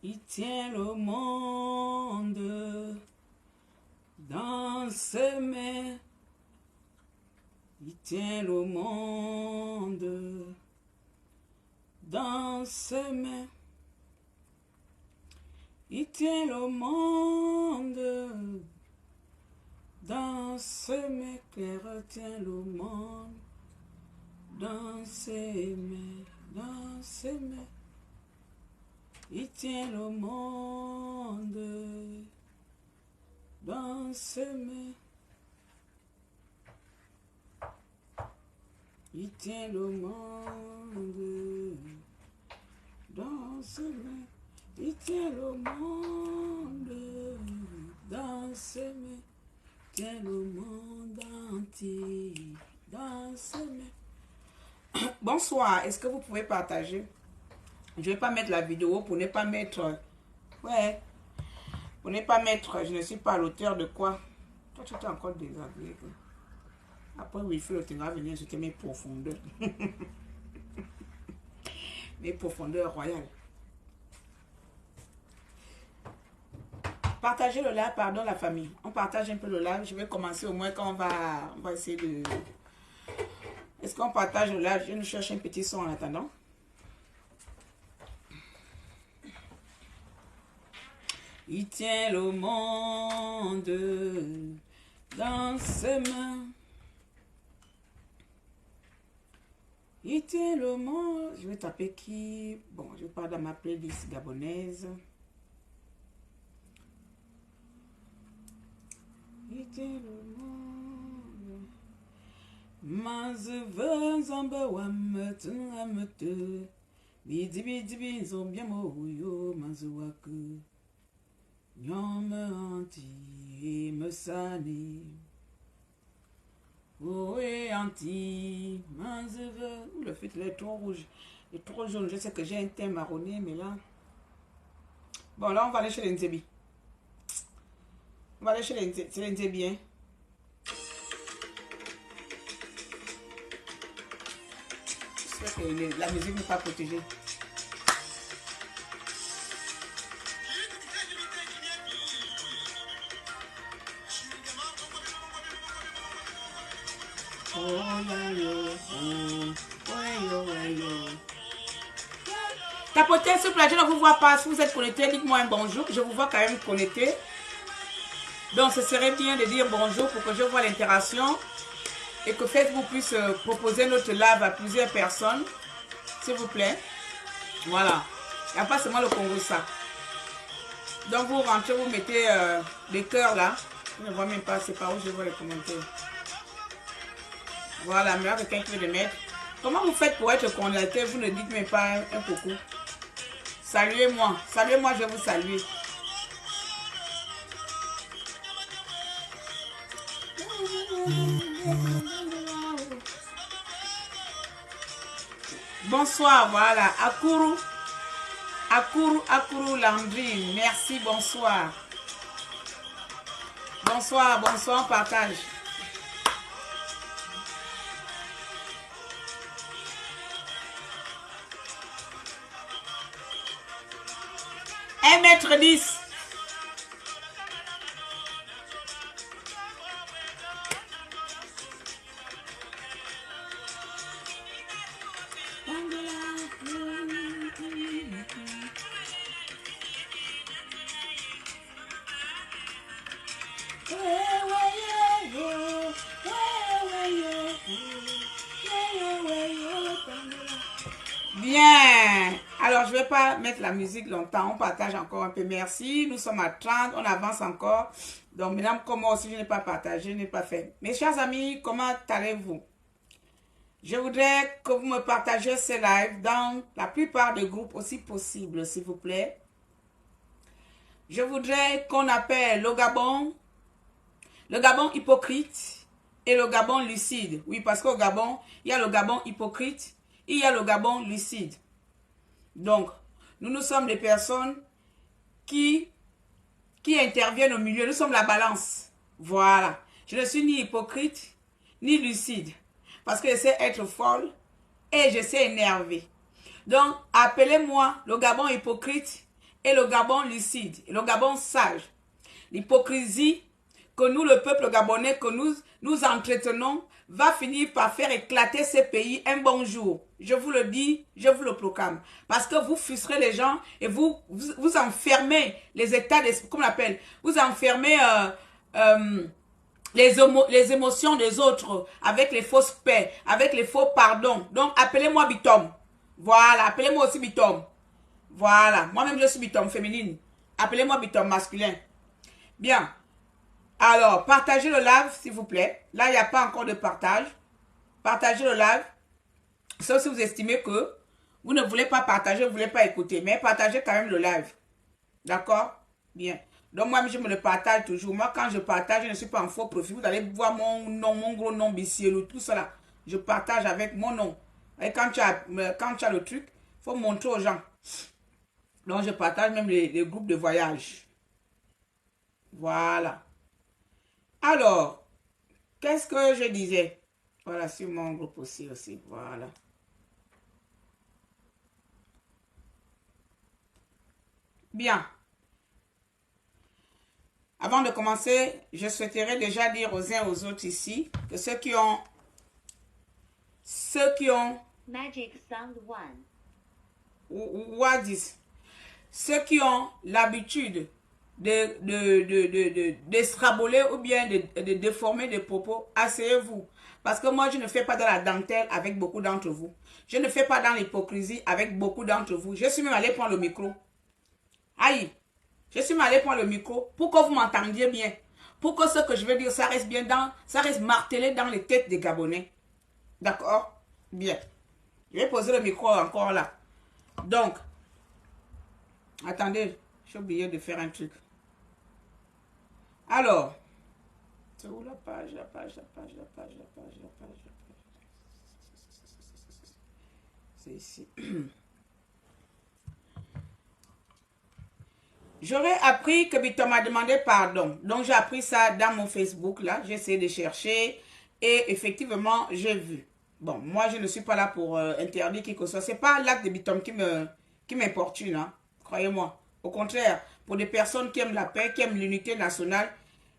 Il tient le monde dans ses mains. Il tient le monde dans ses mains. Il tient le monde dans ses mains. Claire tient le monde dans ses mains. Dans ses mains. Il tient le monde dans ses mains. Il tient le monde dans ses mains. Il tient le monde dans ses mains. Il tient le monde entier dans ses mains. Bonsoir, est-ce que vous pouvez partager? Je ne vais pas mettre la vidéo pour ne pas mettre... Ouais. Pour ne pas mettre... Je ne suis pas l'auteur de quoi. Toi, tu t'es encore déshabillé. Après, oui, il faut le va venir jeter mes profondeurs. Mes profondeurs royales. Partagez le live, pardon la famille. On partage un peu le live. Je vais commencer au moins quand on va essayer de... Est-ce qu'on partage le live? Je nous cherche un petit son en attendant. Il tient le monde dans ses mains. Il tient le monde. Je vais taper qui? Bon, je pars dans ma playlist gabonaise. Il tient le monde. Mazeve zamba wamete amete. Bidi bidi bizo bien moyo mazuaku. Nyome anti me sani. Oui anti mazeve. Le fait il est trop rouge. Il est trop jaune. Je sais que j'ai un teint marronné, mais là. Bon, là on va aller chez l'Nzebi. On va aller chez l'Nzebi, hein. J'espère que la musique n'est pas protégée. Tapotez s'il vous plaît, je ne vous vois pas. Si vous êtes connecté, dites-moi un bonjour. Je vous vois quand même connecté. Donc ce serait bien de dire bonjour pour que je vois l'interaction et que Facebook puisse proposer notre live à plusieurs personnes. S'il vous plaît. Voilà. Il n'y a pas seulement le Congo ça. Donc vous rentrez, vous mettez des cœurs là. Je ne vois même pas, c'est par où je vois les commentaires. Voilà, mais là quelqu'un qui veut les mettre. Comment vous faites pour être connecté? Vous ne dites même pas un coucou. Saluez-moi. Saluez-moi, je vais vous saluer. Bonsoir, voilà. Akuru. Akuru Landry. Merci, bonsoir. Bonsoir, bonsoir, on partage. Un mètre 10. Bien. Alors, je ne vais pas mettre la musique longtemps. On partage encore un peu. Merci. Nous sommes à 30. On avance encore. Donc, mesdames, comme moi aussi, je n'ai pas partagé, je n'ai pas fait. Mes chers amis, comment allez-vous? Je voudrais que vous me partagiez ces lives dans la plupart des groupes aussi possible, s'il vous plaît. Je voudrais qu'on appelle le Gabon hypocrite et le Gabon lucide. Oui, parce qu'au Gabon, il y a le Gabon hypocrite et il y a le Gabon lucide. Donc, nous sommes des personnes qui interviennent au milieu. Nous sommes la balance. Voilà. Je ne suis ni hypocrite, ni lucide. Parce que je sais être folle et je sais énerver. Donc, appelez-moi le Gabon hypocrite et le Gabon lucide, et le Gabon sage. L'hypocrisie que nous, le peuple gabonais, que nous entretenons, va finir par faire éclater ces pays un bon jour. Je vous le dis, je vous le proclame. Parce que vous frustrez les gens et vous enfermez les états d'esprit, comment on appelle, vous enfermez les émotions des autres avec les fausses paix, avec les faux pardons. Donc, appelez-moi Bitom. Voilà, appelez-moi aussi Bitom. Voilà, moi-même je suis Bitom féminine. Appelez-moi Bitom masculin. Bien. Alors, partagez le live, s'il vous plaît. Là, il n'y a pas encore de partage. Partagez le live. Sauf si vous estimez que vous ne voulez pas partager, vous ne voulez pas écouter. Mais partagez quand même le live. D'accord? Bien. Donc, moi, je me le partage toujours. Moi, quand je partage, je ne suis pas en faux profil. Vous allez voir mon nom, mon gros nom, Bissielou, tout cela. Je partage avec mon nom. Et quand tu as le truc, il faut montrer aux gens. Donc, je partage même les groupes de voyage. Voilà. Alors, qu'est-ce que je disais? Voilà, sur mon groupe aussi. Voilà. Bien. Avant de commencer, je souhaiterais déjà dire aux uns aux autres ici que ceux qui ont Magic Sound One. Ceux qui ont l'habitude d'escraboler ou bien de déformer des propos, asseyez-vous. Parce que moi, je ne fais pas dans la dentelle avec beaucoup d'entre vous. Je ne fais pas dans l'hypocrisie avec beaucoup d'entre vous. Je suis même allé prendre le micro. Aïe, je suis même allé prendre le micro pour que vous m'entendiez bien. Pour que ce que je veux dire, ça reste bien ça reste martelé dans les têtes des Gabonais. D'accord? Bien. Je vais poser le micro encore là. Donc, attendez, j'ai oublié de faire un truc. Alors, c'est où la page. C'est ici. J'aurais appris que Bitom m'a demandé pardon. Donc, j'ai appris ça dans mon Facebook, là. J'ai essayé de chercher et effectivement, j'ai vu. Bon, moi, je ne suis pas là pour interdire qui que ce soit. Ce n'est pas l'acte de Bitom qui m'importune, hein. Croyez-moi. Au contraire, pour des personnes qui aiment la paix, qui aiment l'unité nationale,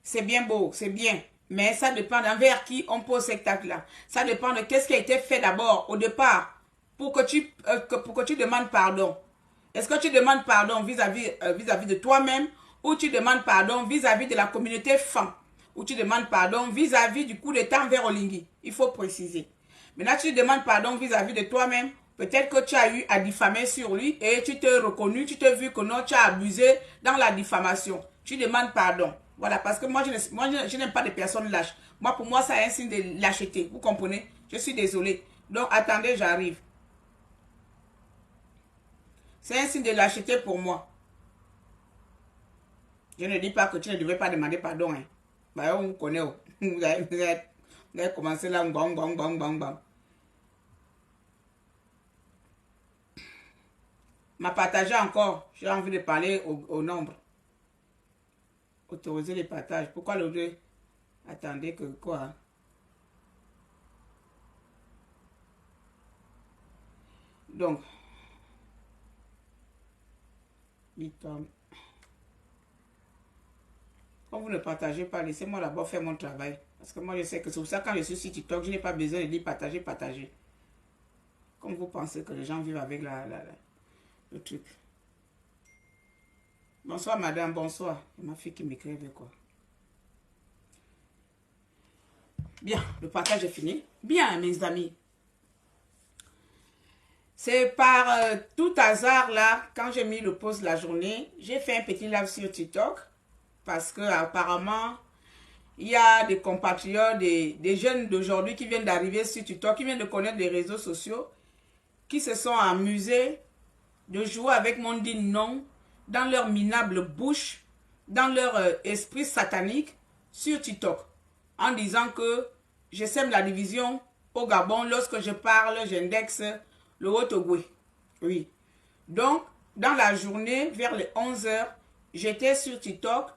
c'est bien beau, c'est bien. Mais ça dépend d'envers qui on pose cet acte-là. Ça dépend de qu'est-ce qui a été fait d'abord, au départ, pour que tu demandes pardon. Est-ce que tu demandes pardon vis-à-vis de toi-même ou tu demandes pardon vis-à-vis de la communauté femme ou tu demandes pardon vis-à-vis du coup d'état envers Olingi? Il faut préciser. Maintenant, tu demandes pardon vis-à-vis de toi-même. Peut-être que tu as eu à diffamer sur lui et tu t'es reconnu, tu t'es vu que non, tu as abusé dans la diffamation. Tu demandes pardon. Voilà, parce que moi, je n'aime pas des personnes lâches. Moi, pour moi, ça est un signe de lâcheté. Vous comprenez? Je suis désolée. Donc, attendez, j'arrive. C'est un signe de lâcheté pour moi. Je ne dis pas que tu ne devrais pas demander pardon. Hein. Bah, on connaît. Vous avez commencé là, bang. M'a partagé encore. J'ai envie de parler au nombre. Autoriser les partages. Pourquoi le 2? Attendez que quoi? Donc. Bitom. Quand vous ne partagez pas, laissez-moi d'abord faire mon travail. Parce que moi, je sais que c'est pour ça que quand je suis sur TikTok, je n'ai pas besoin de dire partager. Comme vous pensez que les gens vivent avec le truc. Bonsoir, madame, bonsoir. Ma fille qui m'écrivait quoi. Bien, le partage est fini. Bien, mes amis. C'est par tout hasard, là, quand j'ai mis le post de la journée, j'ai fait un petit live sur TikTok. Parce que apparemment, il y a des compatriotes, des jeunes d'aujourd'hui qui viennent d'arriver sur TikTok, qui viennent de connaître les réseaux sociaux, qui se sont amusés de jouer avec mon digne nom dans leur minable bouche, dans leur esprit satanique sur TikTok, en disant que je sème la division au Gabon. Lorsque je parle, j'indexe le Haut-Ogooué. Oui. Donc, dans la journée, vers les 11 h, j'étais sur TikTok,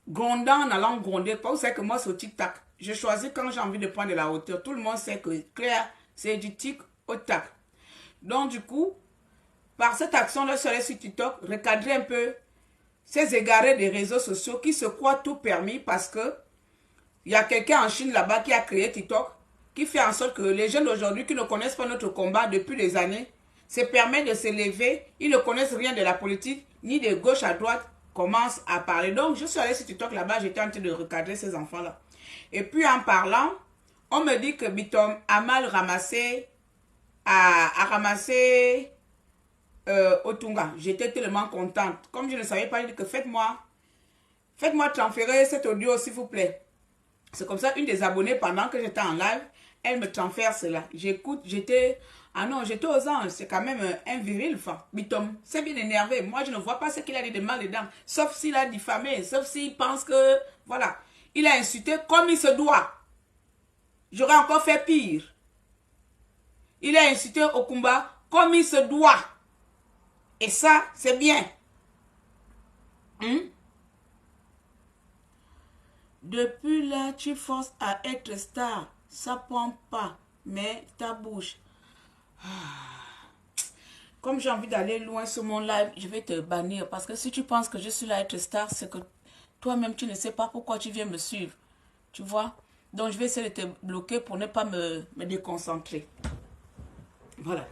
grondant en allant gronder. Vous savez que moi, c'est au tic-tac. Je choisis quand j'ai envie de prendre de la hauteur. Tout le monde sait que Claire, c'est du tic au tac. Donc, du coup, par cette action-là, sur les sites TikTok, recadrer un peu ces égarés des réseaux sociaux qui se croient tout permis parce que il y a quelqu'un en Chine là-bas qui a créé TikTok, qui fait en sorte que les jeunes d'aujourd'hui qui ne connaissent pas notre combat depuis des années, se permettent de se lever, ils ne connaissent rien de la politique, ni de gauche à droite, commencent à parler. Donc, je suis allée sur TikTok là-bas, j'étais en train de recadrer ces enfants-là. Et puis, en parlant, on me dit que Bitom a mal ramassé, a ramassé Otunga. J'étais tellement contente. Comme je ne savais pas, je dis que faites-moi transférer cet audio, s'il vous plaît. C'est comme ça, une des abonnées, pendant que j'étais en live, elle me transfère cela. J'écoute, j'étais... Ah non, j'étais aux anges, c'est quand même un viril, enfin. Bitom, c'est bien énervé. Moi, je ne vois pas ce qu'il a dit de mal dedans. Sauf s'il a diffamé, sauf s'il pense que... Voilà. Il a insulté comme il se doit. J'aurais encore fait pire. Il a insulté Okumba comme il se doit. Et ça, c'est bien. Depuis là, tu forces à être star. Ça prend pas. Mais ta bouche. Comme j'ai envie d'aller loin sur mon live, je vais te bannir. Parce que si tu penses que je suis là à être star, c'est que toi-même, tu ne sais pas pourquoi tu viens me suivre. Tu vois? Donc, je vais essayer de te bloquer pour ne pas me déconcentrer. Voilà.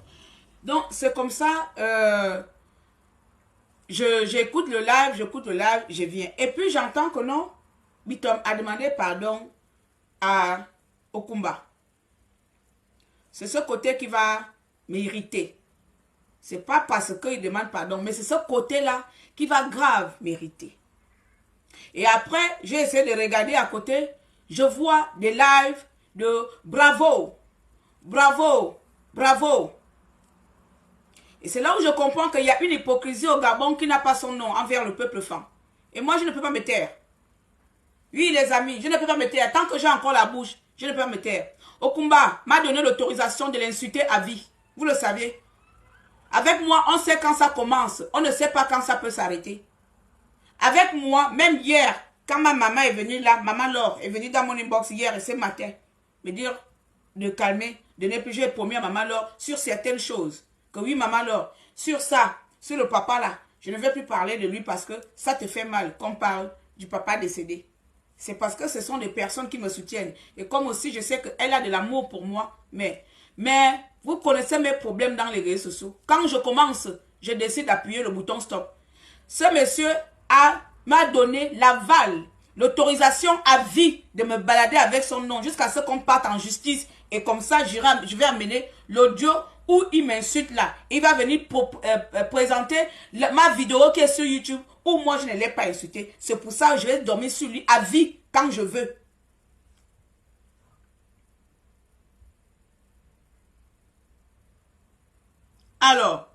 Donc, c'est comme ça. J'écoute le live, je viens. Et puis, j'entends que non, Bitom a demandé pardon à Okumba. C'est ce côté qui va m'irriter. C'est pas parce qu'il demande pardon, mais c'est ce côté-là qui va grave m'irriter. Et après, j'ai essayé de regarder à côté. Je vois des lives de bravo, bravo, bravo. Et c'est là où je comprends qu'il y a une hypocrisie au Gabon qui n'a pas son nom envers le peuple fan. Et moi, je ne peux pas me taire. Oui, les amis, je ne peux pas me taire. Tant que j'ai encore la bouche, je ne peux pas me taire. Okumba m'a donné l'autorisation de l'insulter à vie. Vous le savez. Avec moi, on sait quand ça commence. On ne sait pas quand ça peut s'arrêter. Avec moi, même hier, quand ma maman est venue là, maman Laure est venue dans mon inbox hier et ce matin, me dire de calmer, de ne plus jouer promis à maman Laure sur certaines choses. Que oui, maman Laure, sur ça, sur le papa là, je ne vais plus parler de lui parce que ça te fait mal qu'on parle du papa décédé. C'est parce que ce sont des personnes qui me soutiennent. Et comme aussi, je sais qu'elle a de l'amour pour moi. Mais vous connaissez mes problèmes dans les réseaux sociaux. Quand je commence, je décide d'appuyer le bouton stop. Ce monsieur m'a donné l'aval, l'autorisation à vie de me balader avec son nom jusqu'à ce qu'on parte en justice. Et comme ça, je vais amener l'audio où il m'insulte là. Il va venir présenter ma vidéo qui est sur YouTube où moi je ne l'ai pas insulté. C'est pour ça que je vais dormir sur lui à vie quand je veux. Alors,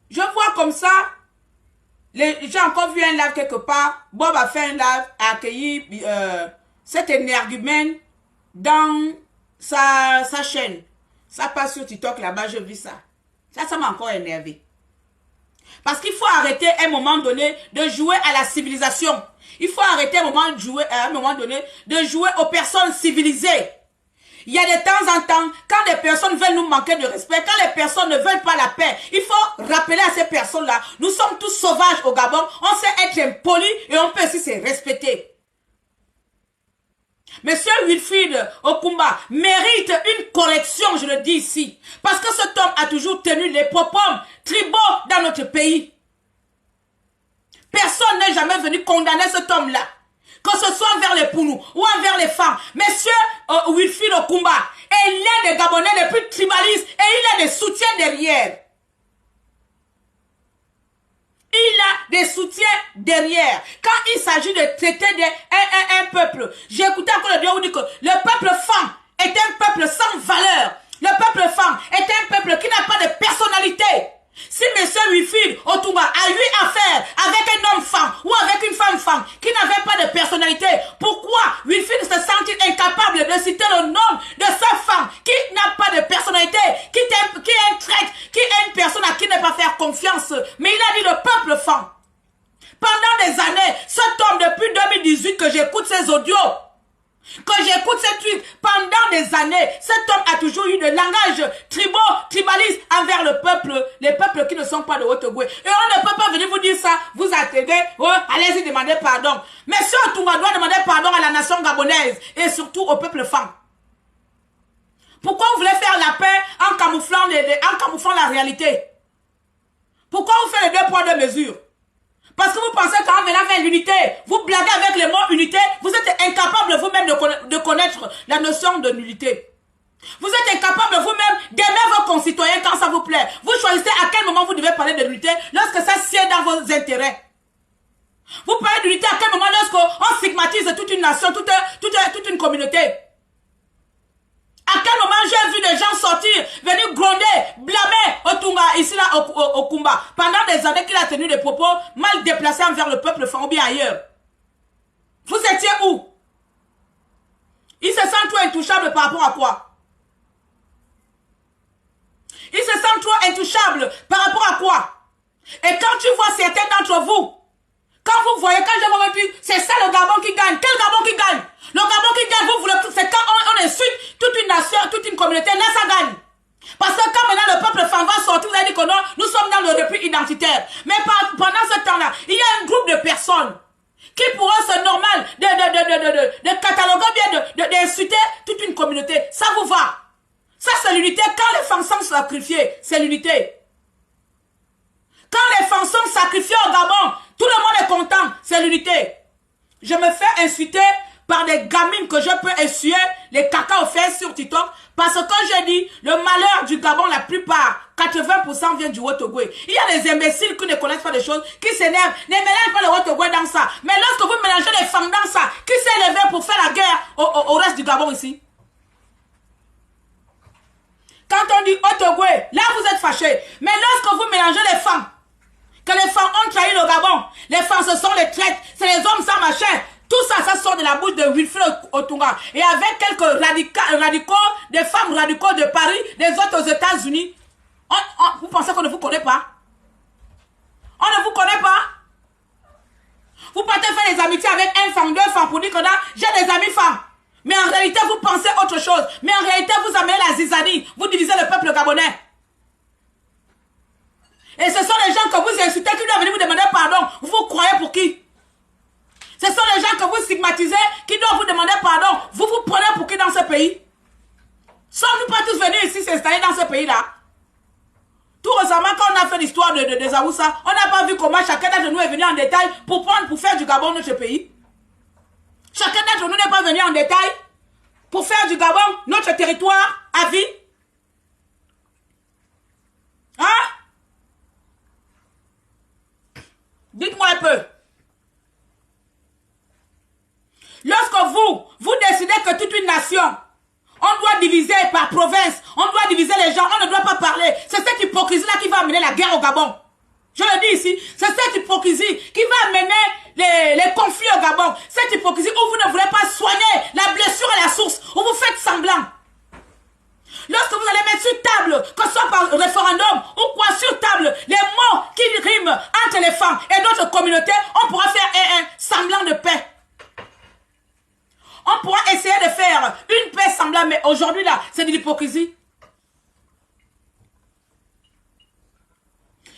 je vois comme ça, j'ai encore vu un live quelque part. Bob a fait un live, a accueilli cet énergumène dans sa chaîne. Ça passe sur TikTok là-bas, je vis ça. Ça m'a encore énervé. Parce qu'il faut arrêter à un moment donné de jouer à la civilisation. Il faut arrêter à un moment donné de jouer aux personnes civilisées. Il y a de temps en temps, quand les personnes veulent nous manquer de respect, quand les personnes ne veulent pas la paix, il faut rappeler à ces personnes-là, nous sommes tous sauvages au Gabon, on sait être impoli et on peut aussi se respecter. Monsieur Wilfried Okumba mérite une correction, je le dis ici. Parce que cet homme a toujours tenu les propos tribaux dans notre pays. Personne n'est jamais venu condamner cet homme-là. Que ce soit envers les Pounous ou envers les femmes. Monsieur Wilfried Okumba, il y a des Gabonais les plus tribalistes et il a des soutiens derrière. Il a des soutiens derrière. Quand il s'agit de traiter un peuple, j'ai écouté encore le dieu où dit que le peuple femme est un peuple sans valeur. Le peuple femme est un peuple qui n'a pas de personnalité. Si M. Wilfried Okumba a eu affaire avec un homme femme ou avec une femme qui n'avait pas de personnalité, pourquoi Wilfried se sent-il incapable de citer le nom de sa femme qui n'a pas de personnalité, qui est un traître, qui est une personne à qui ne pas faire confiance? Mais il a dit le peuple femme. Pendant des années, cet homme depuis 2018 que j'écoute ses audios, Quand j'écoute ces trucs, pendant des années, cet homme a toujours eu des langages tribalistes envers le peuple, les peuples qui ne sont pas de Haute-Goué. Et on ne peut pas venir vous dire ça, vous attendez, oh, allez-y demander pardon. Mais surtout, on doit demander pardon à la nation gabonaise et surtout au peuple femme. Pourquoi vous voulez faire la paix en camouflant la réalité? Pourquoi vous faites les 2 poids 2 mesures? Parce que vous pensez qu'en venant vers l'unité, vous blaguez avec les mots unité, vous êtes incapable vous-même de connaître la notion de nullité. Vous êtes incapable vous-même d'aimer vos concitoyens quand ça vous plaît. Vous choisissez à quel moment vous devez parler de l'unité lorsque ça sied dans vos intérêts. Vous parlez d'unité à quel moment lorsqu'on stigmatise toute une nation, toute une communauté. À quel moment j'ai vu des gens sortir, venir gronder, blâmer Otunga, ici là, au Kumba, pendant des années qu'il a tenu des propos mal déplacés envers le peuple franc ou bien ailleurs. Vous étiez où? Il se sent trop intouchable par rapport à quoi? Il se sent trop intouchable par rapport à quoi? Et quand tu vois certains d'entre vous, quand vous voyez, quand je vous dis, c'est ça le Gabon qui gagne. Quel Gabon qui gagne? Le Gabon qui gagne, vous voulez, c'est quand on insulte toute une nation, toute une communauté, là ça gagne. Parce que quand maintenant le peuple fan va sortir, vous allez dire que non, nous sommes dans le repli identitaire. Mais pendant ce temps-là, il y a un groupe de personnes qui pour eux c'est normal de cataloguer bien, d'insulter toute une communauté. Ça vous va. Ça c'est l'unité. Quand les femmes sont sacrifiées, c'est l'unité. Quand les femmes sont sacrifiées au Gabon, tout le monde est content, c'est l'unité. Je me fais insulter par des gamines que je peux essuyer les caca au fer sur TikTok parce que quand je dis le malheur du Gabon, la plupart, 80% vient du Haute-Goué. Il y a des imbéciles qui ne connaissent pas des choses, qui s'énervent, ne mélangent pas le Haute-Goué dans ça. Mais lorsque vous mélangez les femmes dans ça, qui s'est élevé pour faire la guerre au reste du Gabon ici? Quand on dit Haute-Goué, là vous êtes fâchés. Mais lorsque vous mélangez les femmes, que les femmes ont trahi le Gabon, les femmes ce sont les traites, c'est les hommes sans machin. Tout ça, ça sort de la bouche de Wilfred Otunga. Et avec quelques radicaux, des femmes radicaux de Paris, des autres aux États-Unis. Vous pensez qu'on ne vous connaît pas? On ne vous connaît pas? Vous partez faire des amitiés avec un femme, 2 femmes pour dire que là, j'ai des amis femmes. Mais en réalité, vous pensez autre chose. Mais en réalité, vous amenez la zizanie. Vous divisez le peuple gabonais. Et ce sont les gens que vous insultez qui doivent venir vous demander pardon. Vous croyez pour qui? Ce sont les gens que vous stigmatisez qui doivent vous demander pardon. Vous vous prenez pour qui dans ce pays? Sommes-nous pas tous venus ici s'installer dans ce pays-là? Tout récemment, quand on a fait l'histoire des Aoussa, on n'a pas vu comment chacun d'entre nous est venu en détail pour faire du Gabon notre pays. Chacun d'entre nous n'est pas venu en détail pour faire du Gabon notre territoire à vie. Hein? Dites-moi un peu. Lorsque vous décidez que toute une nation, on doit diviser par province, on doit diviser les gens, on ne doit pas parler. C'est cette hypocrisie-là qui va amener la guerre au Gabon. Je le dis ici, c'est cette hypocrisie qui va amener les conflits au Gabon. Cette hypocrisie où vous ne voulez pas soigner la blessure à la source, où vous faites semblant. Lorsque vous allez mettre sur table, que ce soit par référendum ou quoi sur table, les mots qui riment entre les femmes et d'autres communautés, on pourra faire un semblant de paix. On pourra essayer de faire une paix semblable, mais aujourd'hui là, c'est de l'hypocrisie.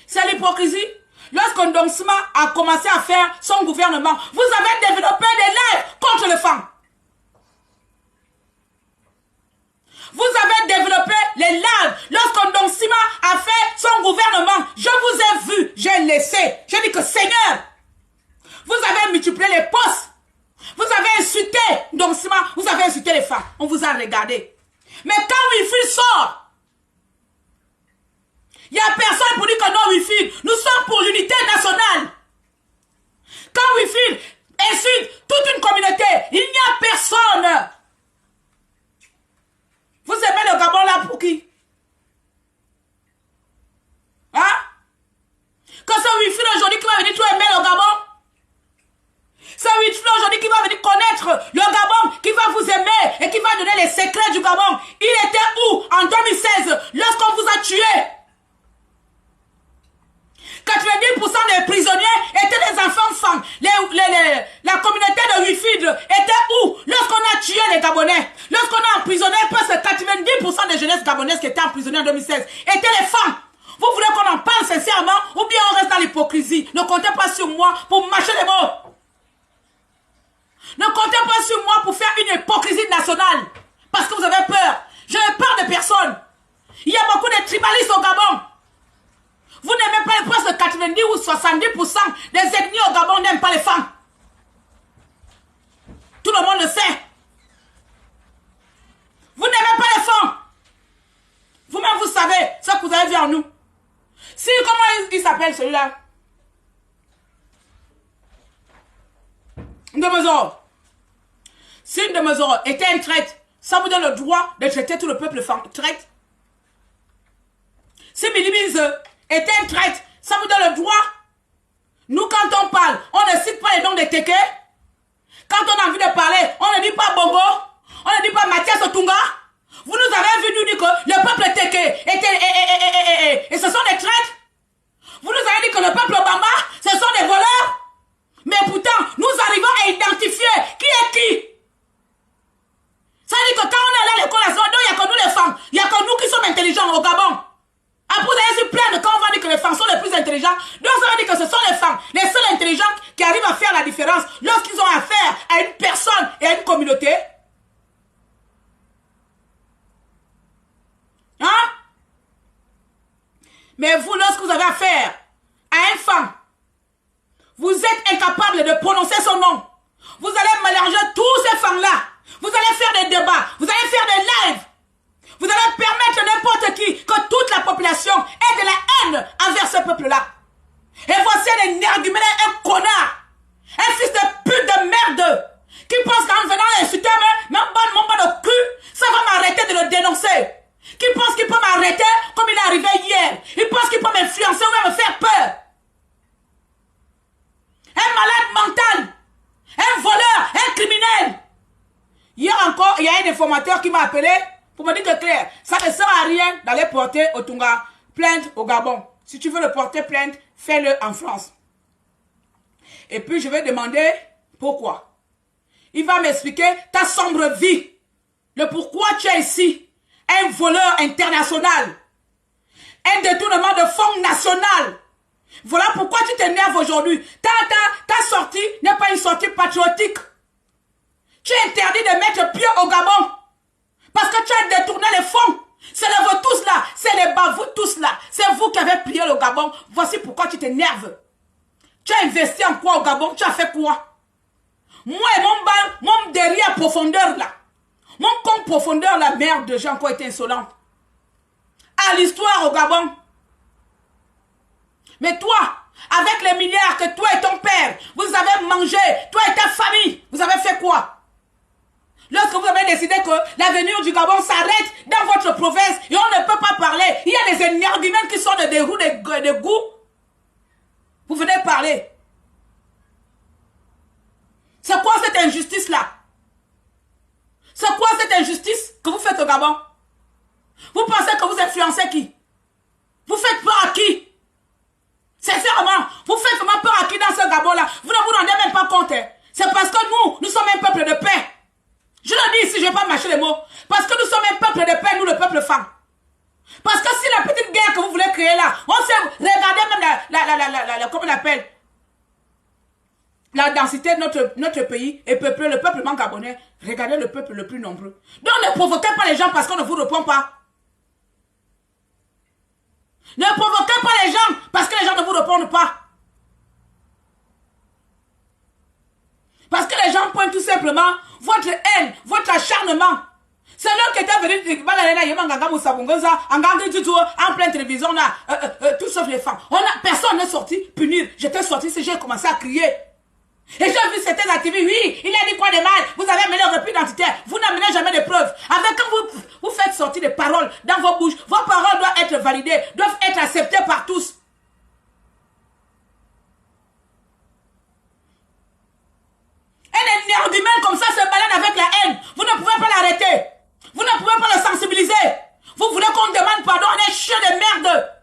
C'est l'hypocrisie. Lorsque Ndonsima a commencé à faire son gouvernement, vous avez développé des lèvres contre les femmes. Vous avez développé les larves. Lorsque Ndonsima a fait son gouvernement, je vous ai vu, j'ai laissé. Je dis que Seigneur, vous avez multiplié les postes. Vous avez insulté Ndonsima, vous avez insulté les femmes. On vous a regardé. Mais quand Wilfried sort, il n'y a personne pour dire que non, Wilfried, nous sommes pour l'unité nationale. Quand Wilfried insulte toute une communauté, il n'y a personne. Vous aimez le Gabon là pour qui? Hein? Que c'est Wilfried aujourd'hui qui va venir tout aimer le Gabon? C'est Wilfried aujourd'hui qui va venir connaître le Gabon, qui va vous aimer et qui va donner les secrets du Gabon. Il était où en 2016 lorsqu'on vous a tué? 90% des prisonniers étaient des enfants femmes. La communauté de Wilfried était où lorsqu'on a tué gabonaises qui étaient emprisonnées en 2016 étaient les femmes. Vous voulez qu'on en parle sincèrement ou bien on reste dans l'hypocrisie? Ne comptez pas sur moi pour mâcher les mots. Ne comptez pas sur moi pour faire une hypocrisie nationale. Parce que vous avez peur. Je n'ai peur de personne. Il y a beaucoup de tribalistes au Gabon. Vous n'aimez pas les presque 90 ou 70% des ethnies au Gabon n'aiment pas les femmes. Tout le monde le sait. Vous n'aimez pas les femmes. Vous-même, vous savez ce que vous avez vu en nous. Si, comment il s'appelle celui-là? Ndomezoro. Si Ndomezoro était un traître, ça vous donne le droit de traiter tout le peuple traître. Si Bilibize était un traître, ça vous donne le droit. Nous, quand on parle, on ne cite pas les noms des Téké. Quand on a envie de parler, on ne dit pas Bongo, on ne dit pas Mathias Otunga. Vous nous avez vu nous dire que le peuple Téké était... Et ce sont des traîtres. Vous nous avez dit que le peuple Bamba, ce sont des voleurs. Mais pourtant, nous arrivons à identifier qui est qui. Ça veut dire que quand on est allé à l'école, il n'y a que nous les femmes. Il n'y a que nous qui sommes intelligents au Gabon. Après, vous avez su plaindre quand on va dire que les femmes sont les plus intelligentes. Donc, ça veut dire que ce sont les femmes, les seules intelligentes qui arrivent à faire la différence lorsqu'ils ont affaire à une personne et à une communauté. Hein? Mais vous, lorsque vous avez affaire à une femme, vous êtes incapable de prononcer son nom. Vous allez mélanger tous ces femmes-là. Vous allez faire des débats. Vous allez faire des lives. Vous allez permettre à n'importe qui, que toute la population ait de la haine envers ce peuple-là. Et voici un énergumène, un connard, un fils de pute de merde, qui pense qu'en venant insulter mon bas de cul, ça va m'arrêter de le dénoncer. Qui pense qu'il peut m'arrêter comme il est arrivé hier. Il pense qu'il peut m'influencer ou me faire peur. Un malade mental, un voleur, un criminel. Hier encore, il y a un informateur qui m'a appelé pour me dire que Claire, ça ne sert à rien d'aller porter au Tunga plainte au Gabon. Si tu veux le porter plainte, fais-le en France. Et puis je vais demander pourquoi. Il va m'expliquer ta sombre vie. Le pourquoi tu es ici. Un voleur international. Un détournement de fonds national. Voilà pourquoi tu t'énerves aujourd'hui. Ta sortie n'est pas une sortie patriotique. Tu es interdit de mettre pied au Gabon. Parce que tu as détourné les fonds. C'est les vous tous là. C'est les bas, vous tous là. C'est vous qui avez plié le Gabon. Voici pourquoi tu t'énerves. Tu as investi en quoi au Gabon? Tu as fait quoi? Moi et mon derrière profondeur là. Mon compte profondeur, la merde de gens qui ont été insolents. À l'histoire au Gabon. Mais toi, avec les milliards que toi et ton père, vous avez mangé, toi et ta famille, vous avez fait quoi? Lorsque vous avez décidé que l'avenir du Gabon s'arrête dans votre province et on ne peut pas parler, il y a des énergumènes qui sortent des roues de goût. Vous venez parler. C'est quoi cette injustice-là? C'est quoi cette injustice que vous faites au Gabon? Vous pensez que vous influencez qui? Vous faites peur à qui? Sincèrement, vous faites vraiment peur à qui dans ce Gabon-là? Vous ne vous rendez même pas compte. C'est parce que nous sommes un peuple de paix. Je le dis ici, je ne vais pas mâcher les mots. Parce que nous sommes un peuple de paix, nous le peuple femme. Parce que si la petite guerre que vous voulez créer là, on sait, regardez même comment on appelle, la densité de notre pays est peuplé, le peuplement gabonais. Regardez le peuple le plus nombreux. Donc ne provoquez pas les gens parce qu'on ne vous répond pas. Ne provoquez pas les gens parce que les gens ne vous répondent pas. Parce que les gens pointent tout simplement votre haine, votre acharnement. C'est l'homme qui était venu en pleine télévision, tout sauf les femmes. Personne n'est sorti punir. J'étais sorti, si j'ai commencé à crier. Et j'ai vu certains activistes, oui, il a dit quoi de mal, vous avez amené le repli identitaire, vous n'amenez jamais de preuves. Avec quand vous faites sortir des paroles dans vos bouches, vos paroles doivent être validées, doivent être acceptées par tous. Un énergumène comme ça se balade avec la haine. Vous ne pouvez pas l'arrêter. Vous ne pouvez pas le sensibiliser. Vous voulez qu'on demande pardon, on est chien de merde.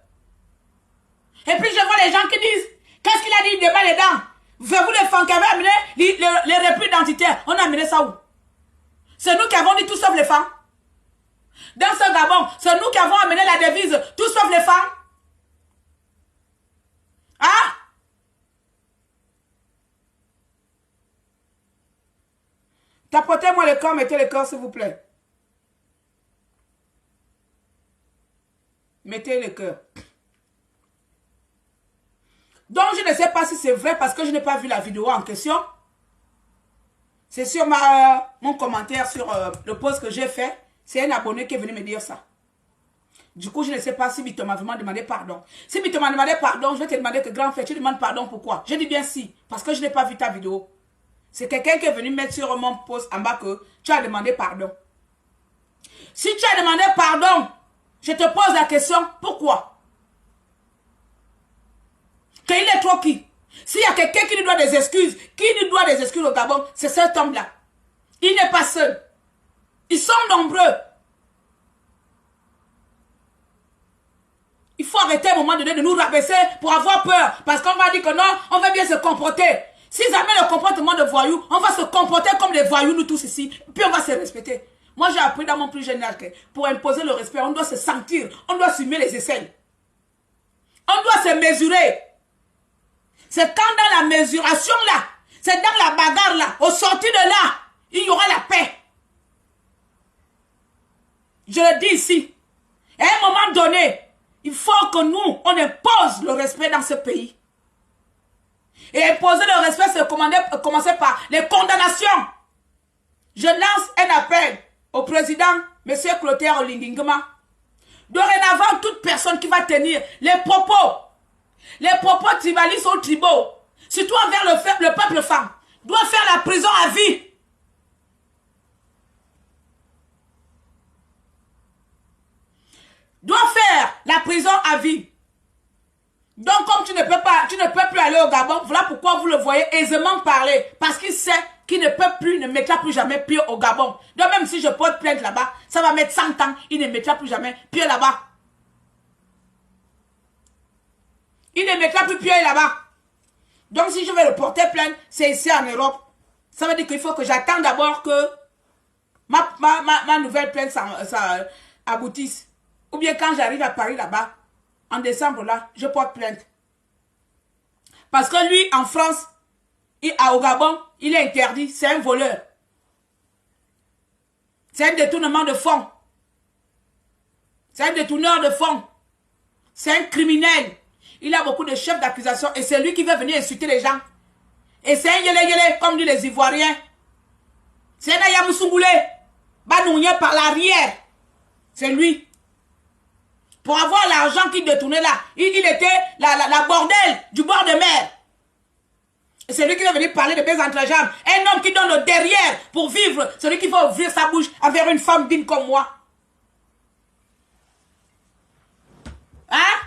Et puis je vois les gens qui disent, qu'est-ce qu'il a dit, débat les dents. Vous les femmes qui avaient amené les repris identitaires. On a amené ça où? C'est nous qui avons dit tout sauf les femmes. Dans ce Gabon, c'est nous qui avons amené la devise, tous sauf les femmes. Hein? Tapotez-moi le cœur, mettez le cœur s'il vous plaît. Mettez le cœur. Donc je ne sais pas si c'est vrai parce que je n'ai pas vu la vidéo en question. C'est sur mon commentaire sur le post que j'ai fait. C'est un abonné qui est venu me dire ça. Du coup, je ne sais pas si Bito m'a vraiment demandé pardon. Si Bito m'a demandé pardon, je vais te demander que grand frère, tu demandes pardon pourquoi? Je dis bien si, parce que je n'ai pas vu ta vidéo. C'est quelqu'un qui est venu mettre sur mon post en bas que tu as demandé pardon. Si tu as demandé pardon, je te pose la question, pourquoi? Qu'il est trop qui? S'il y a quelqu'un qui nous doit des excuses, qui nous doit des excuses au Gabon, c'est cet homme-là. Il n'est pas seul. Ils sont nombreux. Il faut arrêter à un moment donné de nous rabaisser pour avoir peur. Parce qu'on va dire que non, on va bien se comporter. Si jamais le comportement de voyous, on va se comporter comme les voyous, nous tous ici. Puis on va se respecter. Moi, j'ai appris dans mon plus jeune âge que pour imposer le respect, on doit se sentir. On doit assumer les aisselles. On doit se mesurer. C'est quand dans la mesuration là, c'est dans la bagarre là, au sortir de là, il y aura la paix. Je le dis ici. À un moment donné, il faut que nous, on impose le respect dans ce pays. Et imposer le respect, c'est commencer par les condamnations. Je lance un appel au président, M. Clotaire Lingingema. Dorénavant, toute personne qui va tenir les propos tribalistes ou tribaux, surtout envers le peuple femme, doit faire la prison à vie. Doit faire la prison à vie. Donc, comme tu ne peux plus aller au Gabon, voilà pourquoi vous le voyez aisément parler. Parce qu'il sait qu'il ne peut plus, ne mettra plus jamais pied au Gabon. Donc, même si je porte plainte là-bas, ça va mettre 100 ans, il ne mettra plus jamais pied là-bas. Il ne mettra plus pied là-bas. Donc, si je vais le porter plainte, c'est ici en Europe. Ça veut dire qu'il faut que j'attende d'abord que ma nouvelle plainte ça aboutisse. Ou bien quand j'arrive à Paris là-bas, en décembre là, je porte plainte. Parce que lui, en France, au Gabon, il est interdit. C'est un voleur. C'est un détournement de fonds. C'est un détourneur de fonds. C'est un criminel. Il a beaucoup de chefs d'accusation et c'est lui qui veut venir insulter les gens. Et c'est un yélé, comme disent les Ivoiriens. C'est un Yamoussoungoulé. Banounia par l'arrière. C'est lui. Pour avoir l'argent qu'il détournait là, il était la bordel du bord de mer. Et c'est lui qui va venir parler de baise entre jambes. Un homme qui donne le derrière pour vivre. Celui qui va ouvrir sa bouche envers une femme digne comme moi. Hein?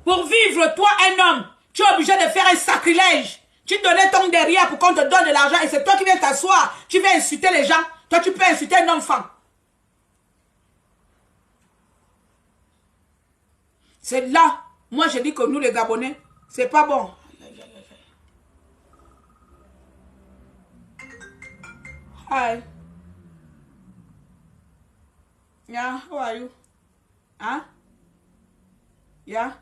Pour vivre, toi, un homme, tu es obligé de faire un sacrilège. Tu donnais ton derrière pour qu'on te donne de l'argent et c'est toi qui viens t'asseoir. Tu viens insulter les gens. Toi, tu peux insulter un enfant. C'est là, moi je dis que nous les Gabonais, c'est pas bon. Hi. Yeah, how are you? Huh? Yeah?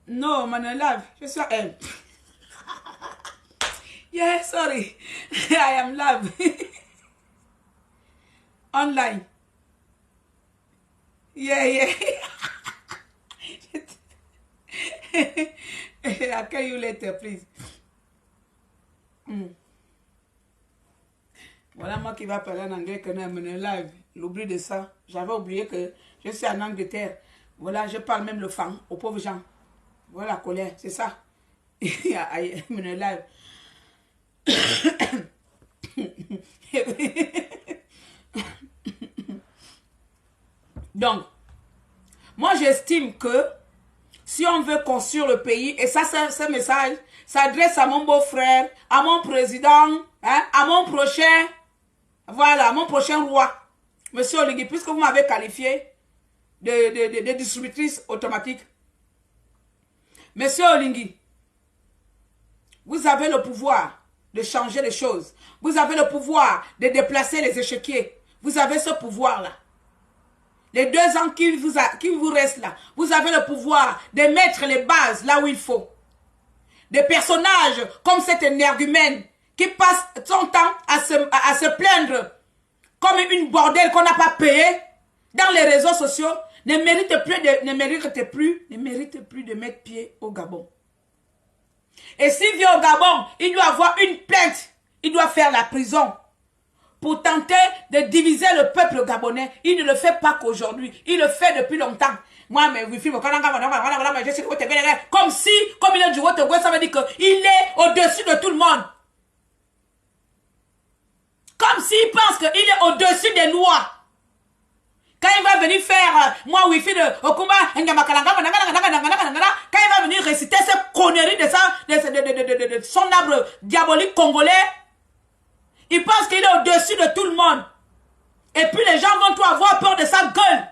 No, man, live. Je suis yeah, sorry. I am live. Online. Yeah. I'll call you later, please. Voilà moi qui va parler en anglais que nous avons live. L'oubli de ça. J'avais oublié que je suis en Angleterre. Voilà, je parle même le fang aux pauvres gens. Voilà la colère, c'est ça. Live. Donc, moi j'estime que si on veut construire le pays, et ça c'est ce message s'adresse à mon beau-frère, à mon président, hein, à mon prochain, voilà, mon prochain roi, Monsieur Oligui, puisque vous m'avez qualifié de distributrice automatique. Monsieur Oligui, vous avez le pouvoir de changer les choses. Vous avez le pouvoir de déplacer les échiquiers. Vous avez ce pouvoir-là. Les 2 ans qui vous restent là, vous avez le pouvoir de mettre les bases là où il faut. Des personnages comme cet énergumène qui passe son temps à se plaindre comme une bordelle qu'on n'a pas payé dans les réseaux sociaux, ne mérite plus de mettre pied au Gabon. Et s'il vient au Gabon, il doit avoir une plainte. Il doit faire la prison pour tenter de diviser le peuple gabonais. Il ne le fait pas qu'aujourd'hui. Il le fait depuis longtemps. Moi, mais oui, comme si, comme il est du Wotogwe, ça veut dire qu'il est au-dessus de tout le monde. Comme s'il pense qu'il est au-dessus des lois. Quand il va venir faire, moi, wifi de Okumba, quand il va venir réciter ces conneries de son arbre diabolique congolais, il pense qu'il est au-dessus de tout le monde. Et puis les gens vont tout avoir peur de sa gueule.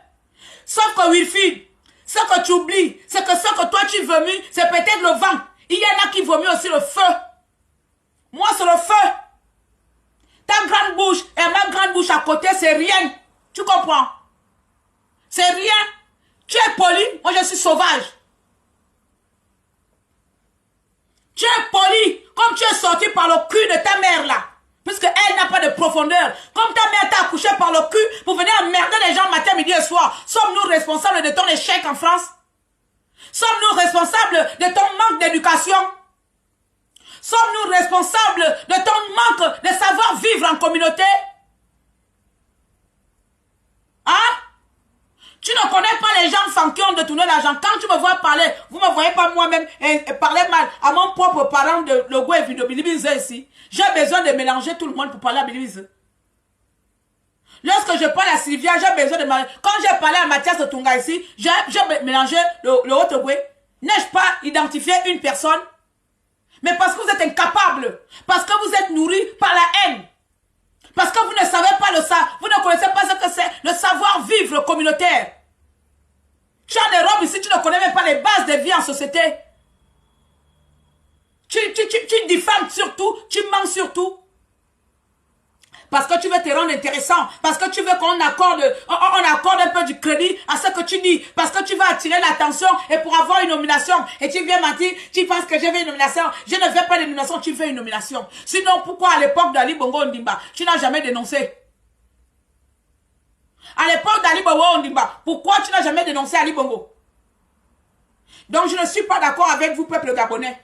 Sauf que Wilfried, ce que tu oublies, c'est que ce que toi tu vomis, c'est peut-être le vent. Il y en a qui vomit aussi le feu. Moi, c'est le feu. Ta grande bouche et ma grande bouche à côté, c'est rien. Tu comprends? C'est rien. Tu es poli, moi je suis sauvage. Tu es poli, comme tu es sorti par le cul de ta mère là. Puisqu'elle n'a pas de profondeur. Comme ta mère t'a accouché par le cul pour venir emmerder les gens matin, midi et soir. Sommes-nous responsables de ton échec en France? Sommes-nous responsables de ton manque d'éducation? Sommes-nous responsables de ton manque de savoir vivre en communauté? Hein? Tu ne connais pas les gens sans qui ont détourné l'argent. Quand tu me vois parler, vous ne me voyez pas moi-même parler mal à mon propre parent de Logo et de Bilibize ici. J'ai besoin de mélanger tout le monde pour parler à Bilibize. Lorsque je parle à Sylvia, j'ai besoin de mélanger. Quand j'ai parlé à Mathias de Tunga ici, j'ai mélangé le Haut-Ogoué. N'ai-je pas identifié une personne? Mais parce que vous êtes incapable. Parce que vous êtes nourri par la haine. Parce que vous ne savez pas vous ne connaissez pas ce que c'est le savoir-vivre communautaire. Tu as des robes ici, tu ne connais même pas les bases de vie en société. Tu diffames surtout, tu mens surtout. Parce que tu veux te rendre intéressant. Parce que tu veux qu'on accorde un peu du crédit à ce que tu dis. Parce que tu veux attirer l'attention et pour avoir une nomination. Et tu viens mentir, tu penses que je veux une nomination. Je ne veux pas de nomination, tu veux une nomination. Sinon, pourquoi à l'époque d'Ali Bongo Ondimba, tu n'as jamais dénoncé? À l'époque d'Ali Bongo Ondimba, pourquoi tu n'as jamais dénoncé Ali Bongo? Donc je ne suis pas d'accord avec vous, peuple gabonais.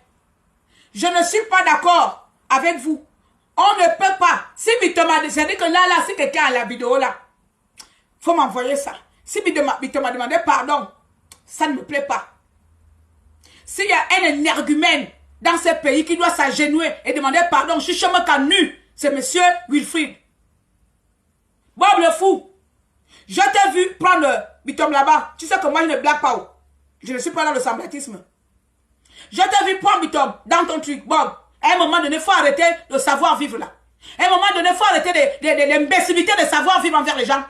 Je ne suis pas d'accord avec vous. On ne peut pas. Si Mitoma, c'est-à-dire que là, si quelqu'un a la vidéo là, faut m'envoyer ça. Si Mitoma demandé pardon, ça ne me plaît pas. S'il y a un énergumène dans ce pays qui doit s'agenouiller et demander pardon, je suis chemin qu'à nu, c'est monsieur Wilfried. Bob le fou, je t'ai vu prendre Mitoma là-bas. Tu sais que moi je ne blague pas. Je ne suis pas dans le semblatisme. Je t'ai vu prendre Mitoma dans ton truc, Bob. À un moment donné, il faut arrêter de savoir vivre là. À un moment donné, il faut arrêter l'imbécilité de savoir vivre envers les gens.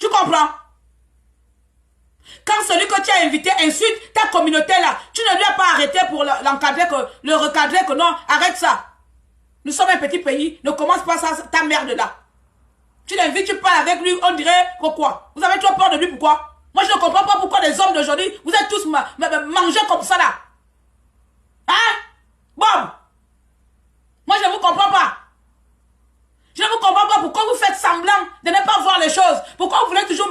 Tu comprends? Quand celui que tu as invité insulte ta communauté là, tu ne lui as pas arrêté pour l'encadrer, le recadrer, que non, arrête ça. Nous sommes un petit pays, ne commence pas ça, ta merde là. Tu l'invites, tu parles avec lui, on dirait pourquoi? Vous avez trop peur de lui, pourquoi? Moi je ne comprends pas pourquoi les hommes d'aujourd'hui, vous êtes tous mangés comme ça là. Hein? Bob, moi je ne vous comprends pas. Je ne vous comprends pas pourquoi vous faites semblant de ne pas voir les choses. Pourquoi vous voulez toujours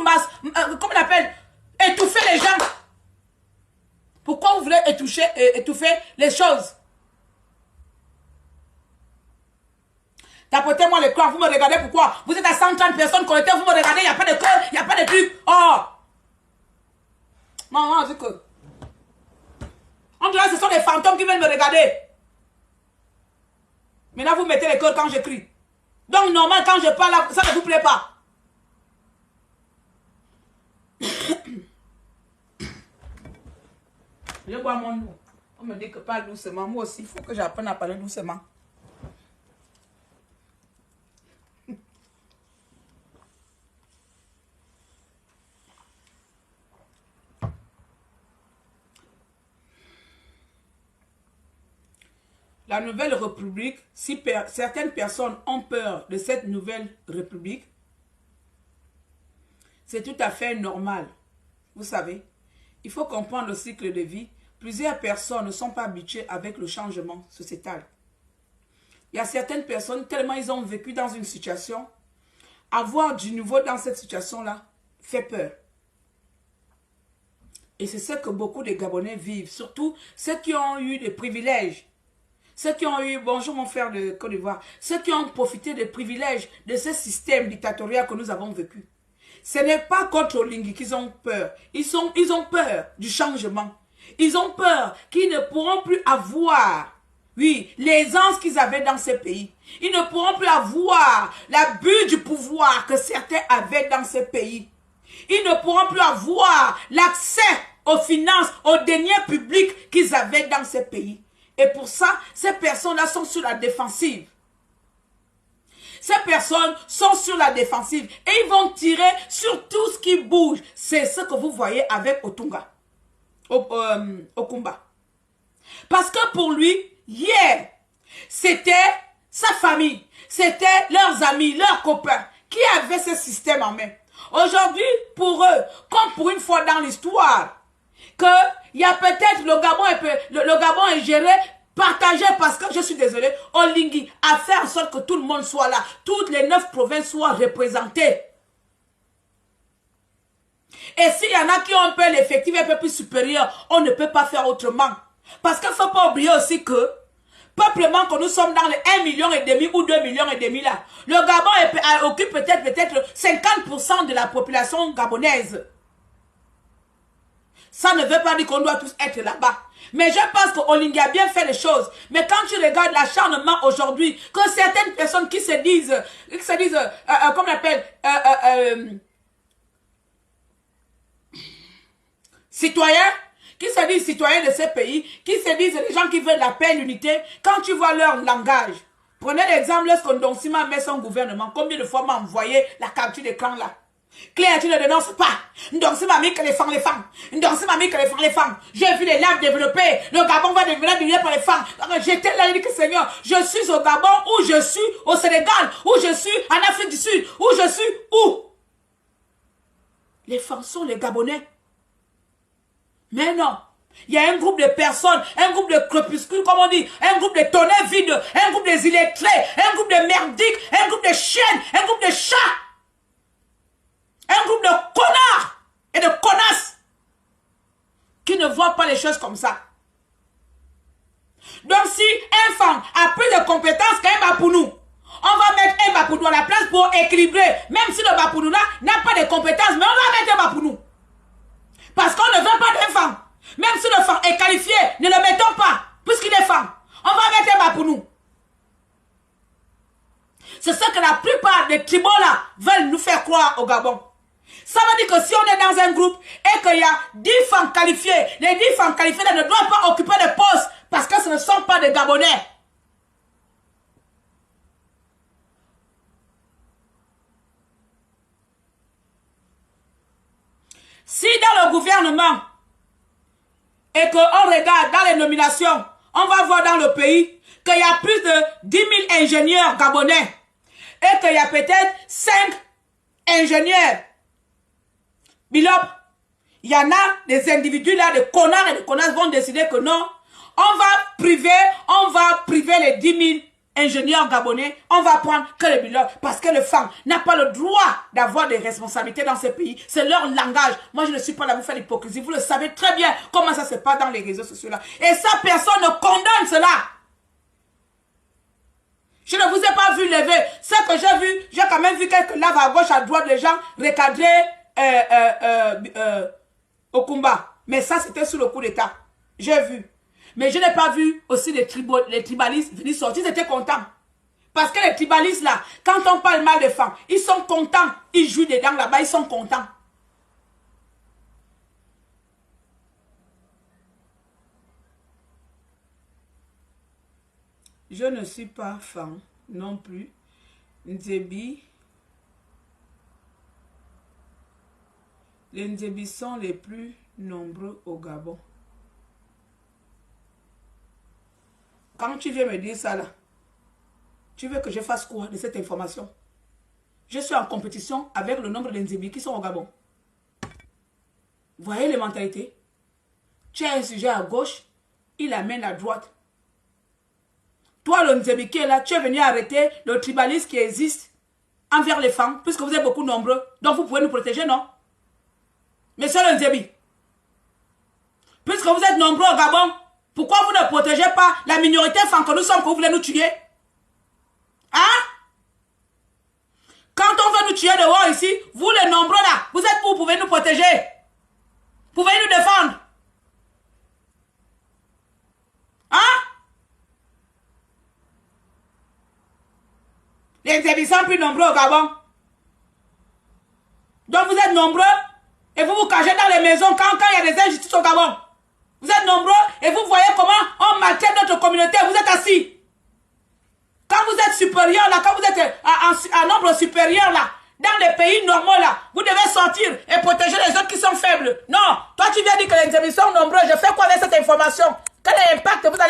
comment on appelle, étouffer les gens. Pourquoi vous voulez étouffer les choses. Tapotez-moi le cœur, vous me regardez pourquoi? Vous êtes à 130 personnes connectées, vous me regardez, il n'y a pas de cœur, il n'y a pas de truc. Oh! Non, c'est que... On dirait que ce sont des fantômes qui viennent me regarder. Maintenant, vous mettez les cœurs quand j'écris. Donc, normal, quand je parle, ça ne vous plaît pas. Je bois mon eau. On me dit que parle doucement. Moi aussi, il faut que j'apprenne à parler doucement. la nouvelle république, si certaines personnes ont peur de cette nouvelle république, c'est tout à fait normal. Vous savez, il faut comprendre le cycle de vie. Plusieurs personnes ne sont pas habituées avec le changement sociétal. Il y a certaines personnes, tellement ils ont vécu dans une situation, avoir du nouveau dans cette situation-là fait peur. Et c'est ce que beaucoup de Gabonais vivent, surtout ceux qui ont eu des privilèges. Ceux qui ont eu, bonjour mon frère de Côte d'Ivoire, ceux qui ont profité des privilèges de ce système dictatorial que nous avons vécu. Ce n'est pas contre Olingi qu'ils ont peur. Ils ont peur du changement. Ils ont peur qu'ils ne pourront plus avoir, oui, l'aisance qu'ils avaient dans ce pays. Ils ne pourront plus avoir l'abus du pouvoir que certains avaient dans ce pays. Ils ne pourront plus avoir l'accès aux finances, aux deniers publics qu'ils avaient dans ce pays. Et pour ça, ces personnes-là sont sur la défensive. Ces personnes sont sur la défensive et ils vont tirer sur tout ce qui bouge. C'est ce que vous voyez avec Otunga, Okumba. Parce que pour lui, hier, c'était sa famille, c'était leurs amis, leurs copains qui avaient ce système en main. Aujourd'hui, pour eux, comme pour une fois dans l'histoire, qu'il y a peut-être le Gabon est géré, partagé parce que, je suis désolé, Olingi a fait en sorte que tout le monde soit là, toutes les 9 provinces soient représentées. Et s'il y en a qui ont un peu l'effectif un peu plus supérieur, on ne peut pas faire autrement. Parce qu'il ne faut pas oublier aussi que, peuplement que nous sommes dans les 1,5 million ou 2,5 millions là, le Gabon occupe peut-être 50% de la population gabonaise. Ça ne veut pas dire qu'on doit tous être là-bas. Mais je pense que Olingi a bien fait les choses. Mais quand tu regardes l'acharnement aujourd'hui, que certaines personnes qui se disent comment on appelle, citoyens, qui se disent citoyens de ces pays, qui se disent les gens qui veulent la paix et l'unité, quand tu vois leur langage, prenez l'exemple lorsque Ndonsima met son gouvernement, combien de fois m'a envoyé la capture d'écran là? Claire, tu ne dénonces pas. Ndonsima mis que les femmes. Ndonsima mis que les femmes. J'ai vu les larves développer. Le Gabon va devenir billet pour les femmes. J'étais là, il dit que Seigneur, je suis au Gabon, ou je suis au Sénégal, ou je suis en Afrique du Sud, ou je suis où? Les femmes sont les Gabonais. Mais non. Il y a un groupe de personnes, un groupe de crépuscules, comme on dit, un groupe de tonnerres vides, un groupe de illettrés, un groupe de merdiques, un groupe de chiennes, un groupe de chats. Un groupe de connards et de connasses qui ne voient pas les choses comme ça. Donc si un femme a plus de compétences qu'un Bapounou, on va mettre un Bapounou à la place pour équilibrer. Même si le Bapounou là n'a pas de compétences, mais on va mettre un Bapounou. Parce qu'on ne veut pas d'un femme. Même si le femme est qualifié, ne le mettons pas, puisqu'il est femme. On va mettre un Bapounou. C'est ce que la plupart des tribaux là veulent nous faire croire au Gabon. Ça veut dire que si on est dans un groupe et qu'il y a 10 femmes qualifiées, les 10 femmes qualifiées ne doivent pas occuper de postes parce que ce ne sont pas des Gabonais. Si dans le gouvernement et qu'on regarde dans les nominations, on va voir dans le pays qu'il y a plus de 10 000 ingénieurs gabonais et qu'il y a peut-être 5 ingénieurs. Bilop, il y en a des individus là, des connards et des connasses vont décider que non, on va priver les 10 000 ingénieurs gabonais, on va prendre que les Bilop, parce que les femmes n'ont pas le droit d'avoir des responsabilités dans ce pays, c'est leur langage. Moi je ne suis pas là pour faire l'hypocrisie, vous le savez très bien comment ça se passe dans les réseaux sociaux là. Et ça, personne ne condamne cela. Je ne vous ai pas vu lever. Ce que j'ai vu, j'ai quand même vu quelques laves à gauche, à droite, les gens recadrer Okumba. Mais ça, c'était sous le coup d'État. J'ai vu. Mais je n'ai pas vu aussi les tribalistes venir sortir. Ils étaient contents. Parce que les tribalistes, là, quand on parle mal des femmes, ils sont contents. Ils jouent dedans là-bas, ils sont contents. Je ne suis pas fan non plus. Nzebi. Les Nzebi sont les plus nombreux au Gabon. Quand tu viens me dire ça là, tu veux que je fasse quoi de cette information? Je suis en compétition avec le nombre d'Inzébi qui sont au Gabon. Voyez les mentalités? Tu as un sujet à gauche, il amène à droite. Toi, le Nzébi qui est là, tu es venu arrêter le tribalisme qui existe envers les femmes, puisque vous êtes beaucoup nombreux. Donc vous pouvez nous protéger, non? Monsieur le Nzébi, puisque vous êtes nombreux au Gabon, pourquoi vous ne protégez pas la minorité femme que nous sommes, que vous voulez nous tuer? Hein? Quand on veut nous tuer dehors ici, vous les nombreux là, vous êtes où? Vous pouvez nous protéger? Vous pouvez nous défendre? Hein? Les Nzébi sont plus nombreux au Gabon. Donc vous êtes nombreux et vous vous cachez dans les maisons quand il y a des injustices au Gabon. Vous êtes nombreux et vous voyez comment on maltraite notre communauté. Vous êtes assis. Quand vous êtes supérieur là, quand vous êtes à nombre supérieur là, dans les pays normaux là, vous devez sortir et protéger les autres qui sont faibles. Non, toi tu viens dire que les Nzébi sont nombreux. Je fais quoi avec cette information? Quel est l'impact que vous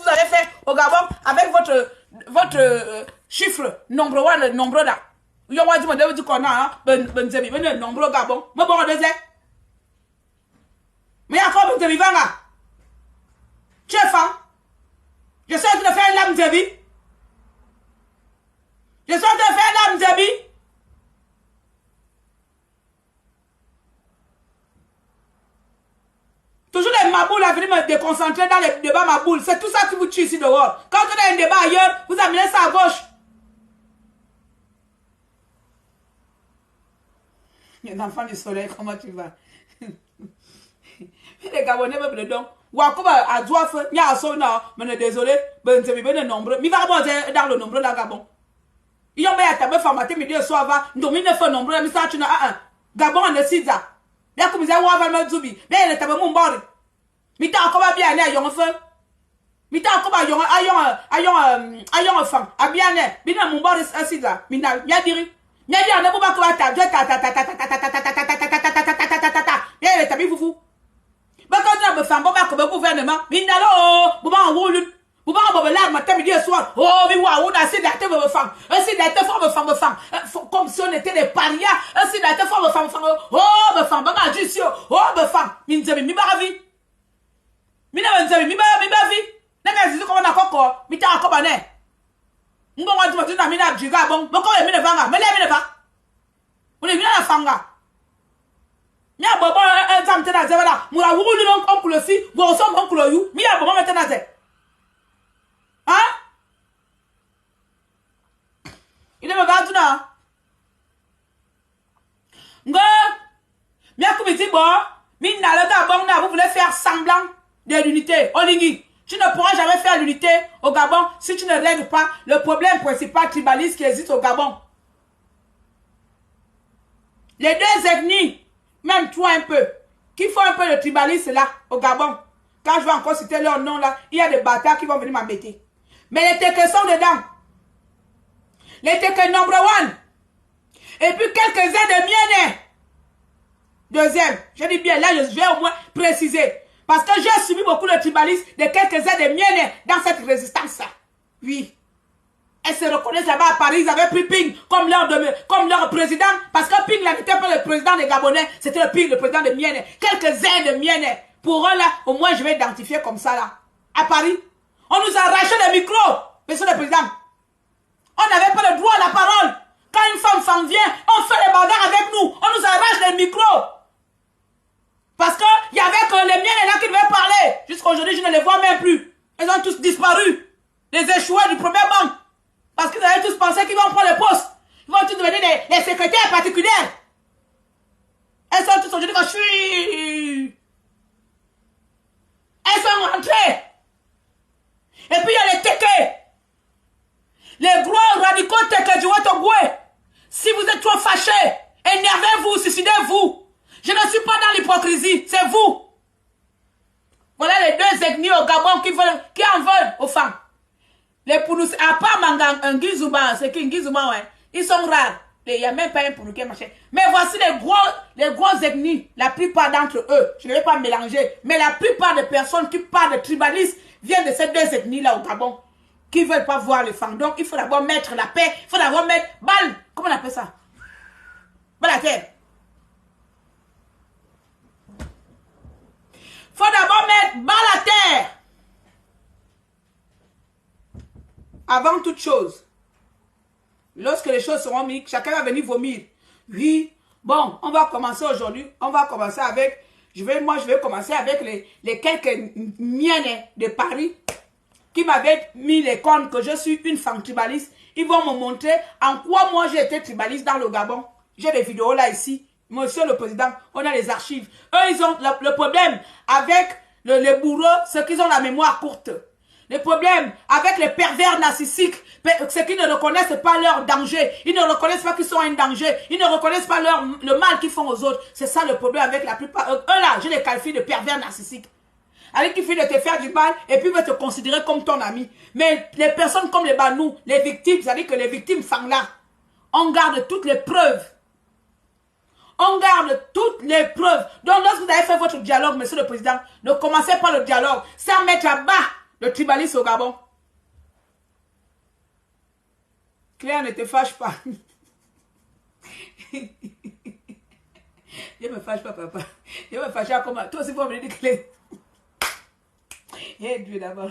avez fait au Gabon avec votre chiffre nombreux là? Yo wa di mo de di ko na ben Nzébi ben nombreux Gabon. Mo bon de zé. Mais encore ben Nzébi vanga. Tu es femme. Je suis en train de faire l'âme Nzébi. Je suis en train de faire l'âme Nzébi. Toujours les maboules à venir me déconcentrer dans les débats maboules. C'est tout ça qui vous tue ici dehors. Quand on a un débat ailleurs, vous amenez ça à gauche. Les enfants du soleil, comment tu vas? Les Gabonais me le donnent. Wakuba a Douaf, il y a un son, mais désolé, ben Nzébi ben nombreux. Mais va dans le nombreux là, Gabon. Ils ont bien été formatés, mais Dieu soit va, domine fait nombreux, mais ça tu n'as Gabon en est six ans. Bien comme ils ont va me zubi, bien il était mon bord. Mais t'as encore bien né à yon feu. Mais t'as encore ayon femme, à bien né, bien mon bord est six ans. Mais n'a bien dit. N'a dit on a pas quoi ta bien il était bien fou. Bah quand on me fait un bon comme gouvernement, mais n'allo, bon en roule. Vous m'avez là, matin, midi et soir. Oh, mais waouh, on a essayé d'être femme. Essayé d'être femme. Comme si on était des parias. Essayé d'être femme. Oh, ma femme, ma juste. Oh, ma femme. Minzemi, mi baravi. Minzemi, mi baravi. N'a dit comment on a encore. Mi ta encore bané. Nous on va dire na mina jiga bon. Bon quand mi ne vanga, mais les mi ne va. On est bien la fanga. Mia bobo un tam tena zebala. Mura wulu non oncle aussi. Wo som oncle you. Mia bobo maintenant zé. Hein? Il est me garde là. Ngo, bien comme dit bon, mina le Gabon là, vous voulez faire semblant de l'unité. Olingi, tu ne pourras jamais faire l'unité au Gabon si tu ne règles pas le problème principal tribaliste qui existe au Gabon. Les deux ethnies, même toi un peu, qui font un peu le tribalisme là au Gabon. Quand je vais encore citer leur nom là, il y a des bâtards qui vont venir m'embêter. Mais les Tékés sont dedans. Les Tékés number one. Et puis quelques-uns de Mienné. Deuxième. Je dis bien, là je vais au moins préciser. Parce que j'ai subi beaucoup de tribalisme de quelques-uns de Mienné dans cette résistance-là. Oui. Elles se reconnaissent là-bas à Paris, ils avaient pris Ping comme leur président. Parce que Ping là n'était pas le président des Gabonais, c'était le Ping, le président de Mienné. Quelques-uns de Mienné. Pour eux là, au moins je vais identifier comme ça là. À Paris. On nous a arraché les micros, monsieur le président. On n'avait pas le droit à la parole. Quand une femme s'en vient, on fait les bagarres avec nous. On nous arrache les micros. Parce qu'il y avait que les miens là qui devaient parler. Jusqu'à aujourd'hui, je ne les vois même plus. Ils ont tous disparu. Les échoués du premier banc. Parce qu'ils avaient tous pensé qu'ils vont prendre les postes. Ils vont tous devenir des secrétaires particuliers. Elles sont tous aujourd'hui quand je suis. Elles sont rentrées. Et puis il y a les Tékés. Les gros radicaux Tékés du Ouattogoué. Si vous êtes trop fâchés, énervez-vous, suicidez-vous. Je ne suis pas dans l'hypocrisie, c'est vous. Voilà les deux ethnies au Gabon qui en veulent aux femmes. Les Pounous, à part Ngizouba, c'est qui Ngizouba, ouais. Ils sont rares. Il n'y a même pas un Pounou qui est machin. Mais voici les gros ethnies. La plupart d'entre eux, je ne vais pas mélanger, mais la plupart des personnes qui parlent de tribalisme viennent de ces deux ethnies-là au Gabon, qui ne veulent pas voir les femmes. Donc, il faut d'abord mettre la paix, il faut d'abord mettre balle, comment on appelle ça? Balle à terre. Il faut d'abord mettre balle à terre. Avant toute chose. Lorsque les choses seront mises, chacun va venir vomir. Oui, bon, on va commencer aujourd'hui. On va commencer avec, moi je vais commencer avec les quelques miennes de Paris qui m'avaient mis les cornes que je suis une femme tribaliste. Ils vont me montrer en quoi moi j'ai été tribaliste dans le Gabon. J'ai des vidéos là ici. Monsieur le Président, on a les archives. Eux, ils ont le problème avec les bourreaux, c'est qu'ils ont la mémoire courte. Le problème avec les pervers narcissiques, c'est qu'ils ne reconnaissent pas leur danger. Ils ne reconnaissent pas qu'ils sont un danger. Ils ne reconnaissent pas le mal qu'ils font aux autres. C'est ça le problème avec la plupart. Eux là, je les qualifie de pervers narcissiques. Avec qui fait de te faire du mal et puis veut te considérer comme ton ami. Mais les personnes comme les Banous, les victimes, c'est-à-dire que les victimes sont là. On garde toutes les preuves. On garde toutes les preuves. Donc lorsque vous avez fait votre dialogue, monsieur le Président, ne commencez pas le dialogue sans mettre à bas le tribalisme au Gabon. Claire, ne te fâche pas. Je me fâche pas, papa. Je me fâche comme toi aussi, vous me dites que eh Dieu d'abord.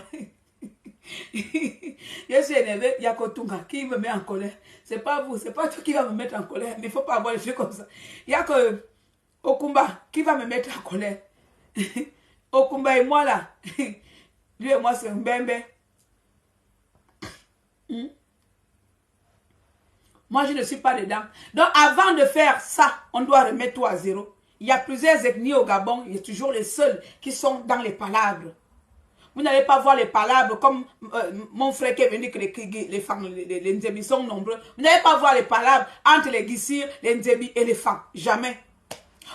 Je suis énervé, il y a Kotunga qui me met en colère. C'est pas vous, c'est pas toi qui va me mettre en colère. Mais il ne faut pas avoir les choses comme ça. Il y a que Okumba qui va me mettre en colère. Okumba et moi là. Lui et moi c'est un bébé. Moi je ne suis pas dedans. Donc avant de faire ça, on doit remettre tout à zéro. Il y a plusieurs ethnies au Gabon. Il y a toujours les seuls qui sont dans les palabres. Vous n'allez pas voir les palabres comme mon frère qui est venu que les Ndébi sont nombreux. Vous n'allez pas voir les palabres entre les Gissir, les Ndébi et les femmes. Jamais.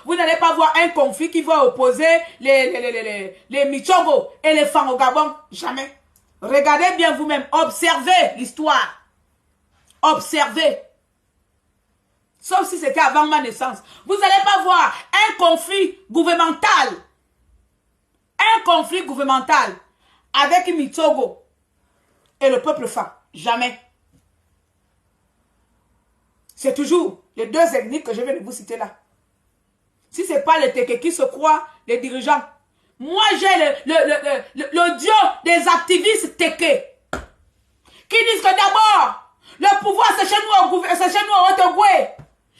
Vous n'allez pas voir un conflit qui va opposer les Michogo et les femmes au Gabon. Jamais. Regardez bien vous-même. Observez l'histoire. Observez. Sauf si c'était avant ma naissance. Vous n'allez pas voir un conflit gouvernemental. Un conflit gouvernemental avec Mitsogo et le peuple Fa. Jamais. C'est toujours les deux ethnies que je viens de vous citer là. Si ce n'est pas les Teke qui se croient les dirigeants. Moi, j'ai le dieu des activistes Teke qui disent que d'abord, le pouvoir c'est chez nous au Otogwe.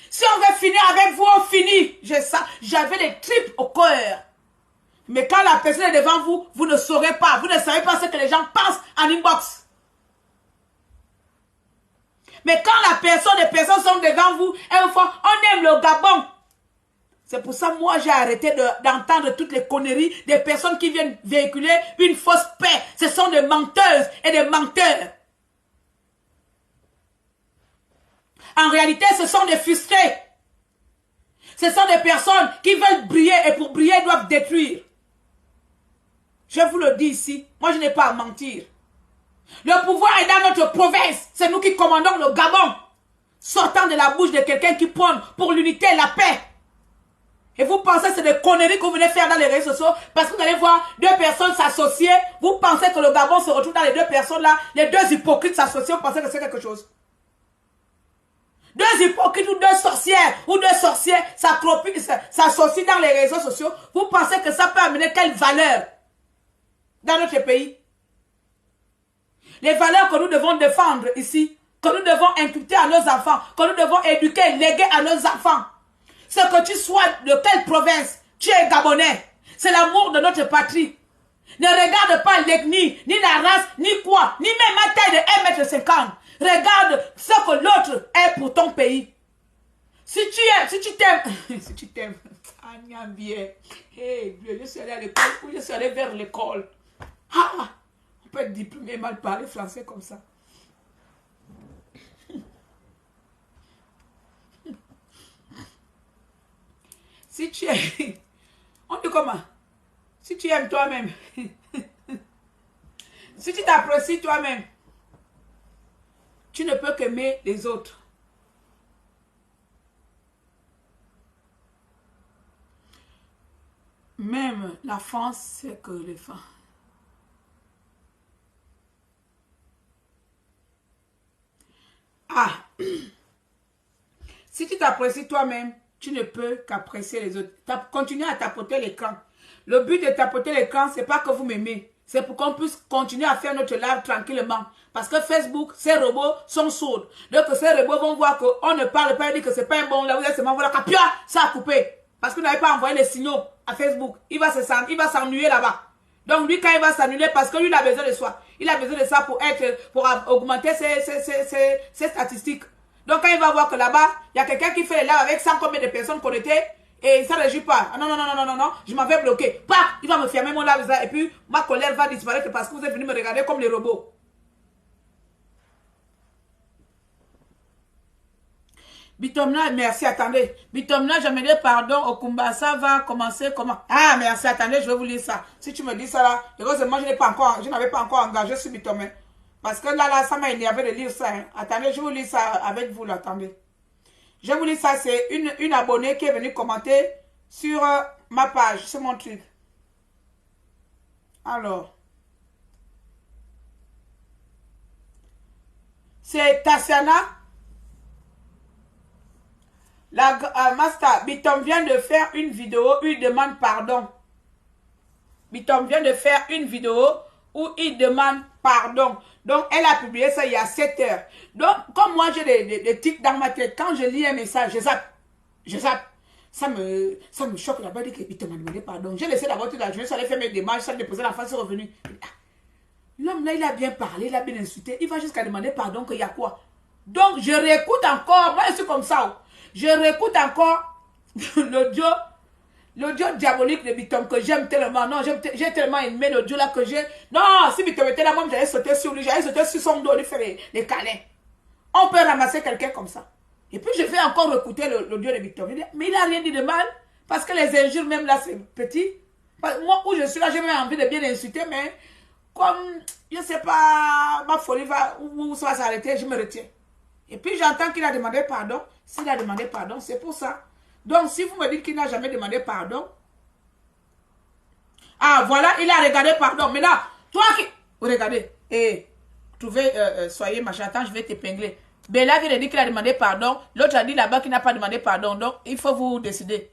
Si on veut finir avec vous, on finit. J'avais les tripes au cœur. Mais quand la personne est devant vous, vous ne saurez pas. Vous ne savez pas ce que les gens pensent en inbox. Mais quand les personnes sont devant vous, elles font, on aime le Gabon. C'est pour ça, moi, j'ai arrêté d'entendre toutes les conneries des personnes qui viennent véhiculer une fausse paix. Ce sont des menteuses et des menteurs. En réalité, ce sont des frustrés. Ce sont des personnes qui veulent briller et pour briller, doivent détruire. Je vous le dis ici, moi je n'ai pas à mentir. Le pouvoir est dans notre province. C'est nous qui commandons le Gabon. Sortant de la bouche de quelqu'un qui prône pour l'unité et la paix. Et vous pensez que c'est des conneries que vous venez faire dans les réseaux sociaux parce que vous allez voir deux personnes s'associer. Vous pensez que le Gabon se retrouve dans les deux personnes là. Les deux hypocrites s'associent. Vous pensez que c'est quelque chose. Deux hypocrites ou deux sorcières ou deux sorciers s'associent dans les réseaux sociaux. Vous pensez que ça peut amener quelle valeur dans notre pays? Les valeurs que nous devons défendre ici, que nous devons inculquer à nos enfants, que nous devons éduquer, léguer à nos enfants. Ce que tu sois de quelle province, tu es Gabonais. C'est l'amour de notre patrie. Ne regarde pas l'ethnie, ni la race, ni quoi, ni même la taille de 1,50 m. Regarde ce que l'autre est pour ton pays. Si tu t'aimes, si tu t'aimes, je suis allé à l'école ou je suis allé vers l'école. Ah, on peut être diplômé et mal parler français comme ça. Si tu es, on dit comment? Si tu aimes toi-même, si tu t'apprécies toi-même, tu ne peux qu'aimer les autres. Même la France, c'est que les femmes. Ah, si tu t'apprécies toi-même, tu ne peux qu'apprécier les autres. Continue à tapoter l'écran. Le but de tapoter l'écran, c'est pas que vous m'aimez. C'est pour qu'on puisse continuer à faire notre live tranquillement. Parce que Facebook, ces robots sont sourds. Donc ces robots vont voir qu'on ne parle pas et dire que c'est pas un bon. Là, vous êtes seulement, voilà, capia, ça a coupé. Parce que vous n'avez pas envoyé les signaux à Facebook. Il va s'ennuyer là-bas. Donc lui, quand il va s'annuler, parce que lui, il a besoin de soi. Il a besoin de ça pour augmenter ses statistiques. Donc quand il va voir que là-bas, il y a quelqu'un qui fait les lives avec 100 combien de personnes connectées, et ça ne réagit pas. Ah non, non, non, non, non, non, je m'en vais bloquer. Paf, il va me fermer mon live, et puis ma colère va disparaître parce que vous êtes venus me regarder comme les robots. Bitomna, merci, attendez. Bitomna, j'aimerais pardon au Kumba, ça va commencer comment? Ah, merci, attendez, je vais vous lire ça. Si tu me dis ça là, heureusement, je n'avais pas encore engagé sur Bitomna. Parce que là, ça m'a énervé de lire ça. Hein. Attendez, je vous lis ça avec vous, là, attendez. Je vous lis ça, c'est une abonnée qui est venue commenter sur ma page, c'est mon truc. Alors. C'est Tassiana. Master, Bitom vient de faire une vidéo où il demande pardon. Bitom vient de faire une vidéo où il demande pardon. Donc, elle a publié ça il y a 7 heures. Donc, comme moi, j'ai des tics dans ma tête, quand je lis un message, je zappe. Ça me choque là-bas, dit que Bitom m'a demandé pardon. J'ai laissé d'abord toute la journée, ça allait faire mes démarches, ça allait déposer la face, c'est revenu. L'homme là, il a bien parlé, il a bien insulté. Il va jusqu'à demander pardon qu'il y a quoi. Donc, je réécoute encore. Moi, je suis comme ça. Je réécoute encore l'audio diabolique de Bitom que j'aime tellement. Non, j'ai tellement aimé l'audio là que j'ai. Non, si Bitom était là, moi, j'allais sauter sur lui. J'allais sauter sur son dos, lui faire les câlins. On peut ramasser quelqu'un comme ça. Et puis, je vais encore écouter l'audio de Bitom. Mais il n'a rien dit de mal. Parce que les injures, même là, c'est petit. Moi, où je suis là, j'ai même envie de bien insulter, mais comme, je ne sais pas, ma folie va, où ça va s'arrêter, je me retiens. Et puis j'entends qu'il a demandé pardon. S'il a demandé pardon, c'est pour ça. Donc si vous me dites qu'il n'a jamais demandé pardon. Ah voilà, il a regardé pardon. Maintenant, toi qui... Regardez. Et trouvez, soyez machin. Attends, je vais t'épingler. Bella vient de dire qu'il a demandé pardon. L'autre a dit là-bas qu'il n'a pas demandé pardon. Donc il faut vous décider.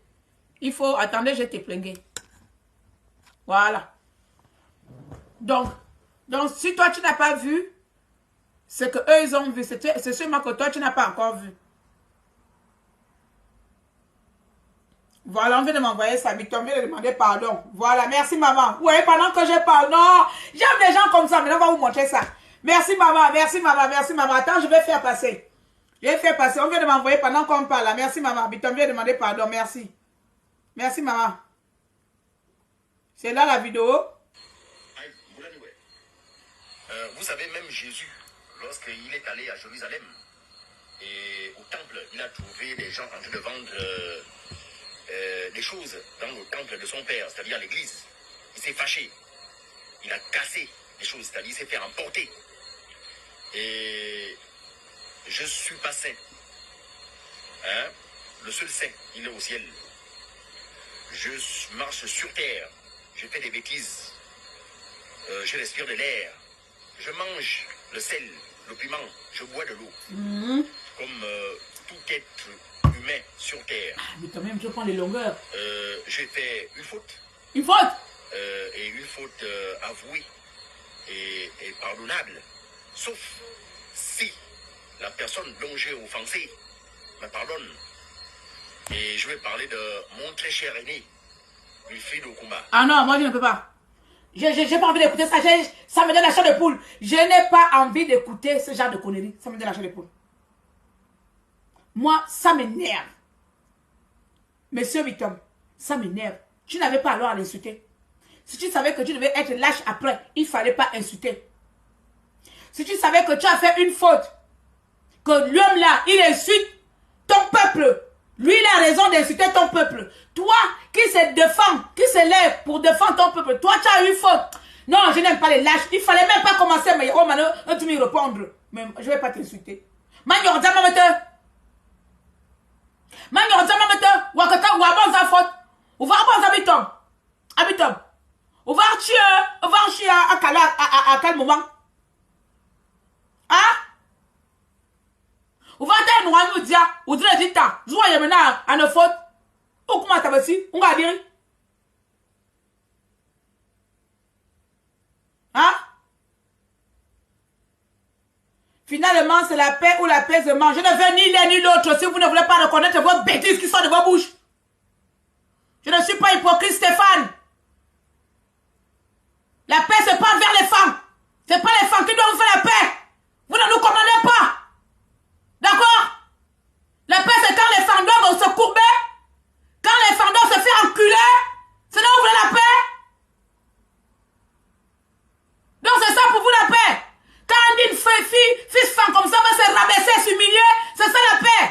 Il faut... Attendez, je vais t'épingler. Voilà. Donc si toi tu n'as pas vu ce que eux ils ont vu, c'est seulement que toi tu n'as pas encore vu. Voilà, on vient de m'envoyer ça, Bitom vient de demander pardon. Voilà, merci maman. Ouais, pendant que je parle, non, j'aime les gens comme ça, maintenant on va vous montrer ça. Merci maman, merci maman, merci maman. Attends, je vais faire passer. Je vais faire passer, on vient de m'envoyer pendant qu'on parle. Merci maman, Bitom vient de demander pardon, merci. Merci maman. C'est là la vidéo. Vous savez, même Jésus, lorsqu'il est allé à Jérusalem et au temple, il a trouvé des gens en train de vendre des choses dans le temple de son père, c'est-à-dire l'église. Il s'est fâché. Il a cassé des choses, c'est-à-dire il s'est fait emporter. Et je ne suis pas saint. Hein? Le seul saint, il est au ciel. Je marche sur terre. Je fais des bêtises. Je respire de l'air. Je mange le sel, le piment, je bois de l'eau. Comme tout être humain sur Terre. Mais quand même, je prends les longueurs. J'ai fait une faute. Une faute? Et une faute avouée et pardonnable. Sauf si la personne dont j'ai offensé me pardonne. Et je vais parler de mon très cher aîné, une fille de combat. Ah non, moi je ne peux pas. J'ai pas envie d'écouter ça. Ça me donne la chair de poule. Je n'ai pas envie d'écouter ce genre de conneries. Ça me donne la chair de poule. Moi, ça m'énerve. Monsieur Bitom, ça m'énerve. Tu n'avais pas alors à l'insulter. Si tu savais que tu devais être lâche après, il ne fallait pas insulter. Si tu savais que tu as fait une faute, que l'homme là, il insulte ton peuple. Lui, il a raison d'insulter ton peuple. Toi, qui se défend, qui se lève pour défendre ton peuple, toi, tu as eu faute. Non, je n'aime pas les lâches. Il ne fallait même pas commencer, mais oh, maintenant, tu me répondre. Mais je ne vais pas t'insulter. À quel moment? Hein? nous allons dire, ou dire les dictats, vous voyez maintenant, à nos fautes, ou comment t'as aussi, on va dire. Hein? Finalement, c'est la paix ou l'apaisement. Je ne veux ni l'un ni l'autre si vous ne voulez pas reconnaître vos bêtises qui sortent de vos bouches. Je ne suis pas hypocrite, Stéphane. La paix, c'est pas envers les femmes. C'est pas les femmes qui doivent vous faire la paix. Vous ne nous commandez pas. D'accord? La paix, c'est quand les femmes doivent se courber. Quand les femmes doivent se faire enculer. C'est là où vous voulez la paix. Donc c'est ça pour vous la paix. Quand on dit une fille-femme comme ça va se rabaisser, s'humilier, c'est ça la paix.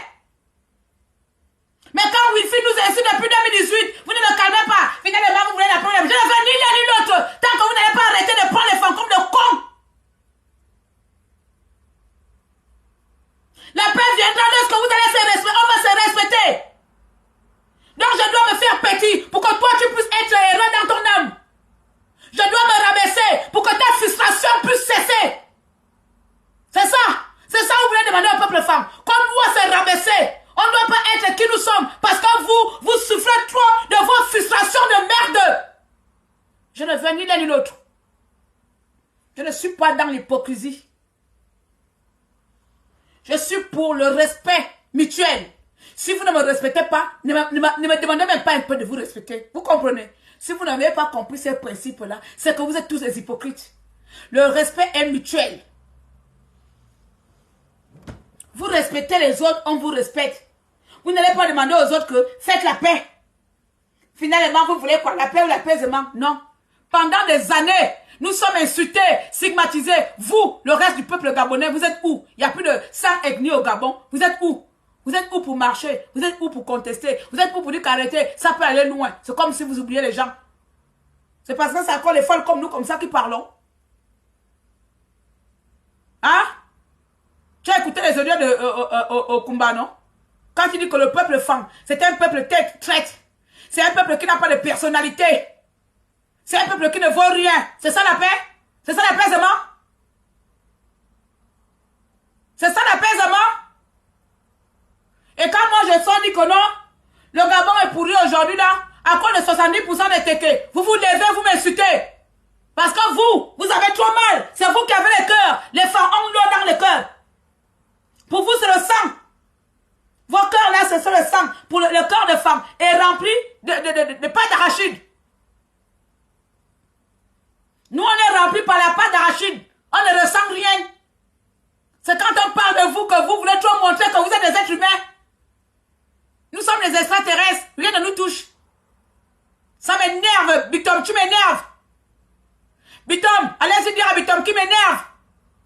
Mais quand Wilfried nous insulte depuis 2018, vous ne le calmez pas. Finalement, vous voulez la paix. Je ne veux ni l'un ni l'autre. Tant que vous n'allez pas arrêter de prendre les femmes comme des cons. La paix viendra lorsque vous allez se respecter. On va se respecter. Donc je dois me faire petit pour que toi tu puisses être heureux dans ton âme. Je dois me rabaisser pour que ta frustration puisse cesser. C'est ça. C'est ça que vous voulez demander au peuple femme. Qu'on doit se rabaisser. On ne doit pas être qui nous sommes. Parce que vous souffrez trop de vos frustrations de merde. Je ne veux ni l'un ni l'autre. Je ne suis pas dans l'hypocrisie. Je suis pour le respect mutuel. Si vous ne me respectez pas, ne me demandez même pas un peu de vous respecter. Vous comprenez? Si vous n'avez pas compris ces principes-là, c'est que vous êtes tous des hypocrites. Le respect est mutuel. Vous respectez les autres, on vous respecte. Vous n'allez pas demander aux autres que faites la paix. Finalement, vous voulez quoi? La paix ou l'apaisement? Non. Pendant des années, nous sommes insultés, stigmatisés. Vous, le reste du peuple gabonais, vous êtes où? Il n'y a plus de 100 ethnies au Gabon. Vous êtes où? Vous êtes où pour marcher? Vous êtes où pour contester? Vous êtes où pour dire qu'arrêtez? Ça peut aller loin. C'est comme si vous oubliez les gens. C'est parce que c'est encore les folles comme nous, comme ça, qui parlons. Hein? Tu as écouté les audios de Okumba, non? Quand il dit que le peuple femme, c'est un peuple traite. C'est un peuple qui n'a pas de personnalité. C'est un peuple qui ne vaut rien. C'est ça la paix? C'est ça l'apaisement? C'est ça l'apaisement? Et quand moi je sens dit que non, le Gabon est pourri aujourd'hui là, à cause de 70% des tétés. Vous vous levez, vous m'insultez. Parce que vous avez trop mal. C'est vous qui avez le cœur. Les femmes ont l'eau dans le cœur. Pour vous, c'est le sang. Vos cœurs là, c'est le sang. Pour le cœur de femme est rempli de pâte d'arachide. Nous, on est rempli par la pâte d'arachide. On ne ressent rien. C'est quand on parle de vous que vous voulez trop montrer que vous êtes des êtres humains. Nous sommes des extraterrestres. Rien ne nous touche. Ça m'énerve, Bitom, tu m'énerves. Bitom, allez-y dire à Bitom qui m'énerve.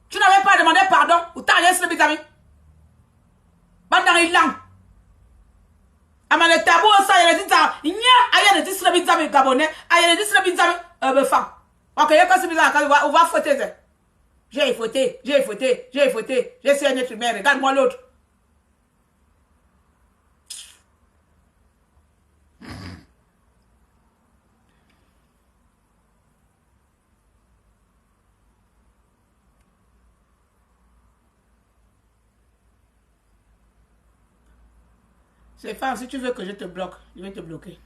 Tu n'avais pas demandé pardon. Ou t'as rien sur le bitami. Bandang ilang. Ama le tabou ça, il a dit ça. Il y a rien de dit sur le bitami gabonais. Il y a dit sur le bitami femme. Ok, il y a quoi sur le bitami, on va fouetter ça. J'ai fouetté. Je suis un être humain, regarde-moi l'autre. C'est femme, si tu veux que je te bloque, je vais te bloquer.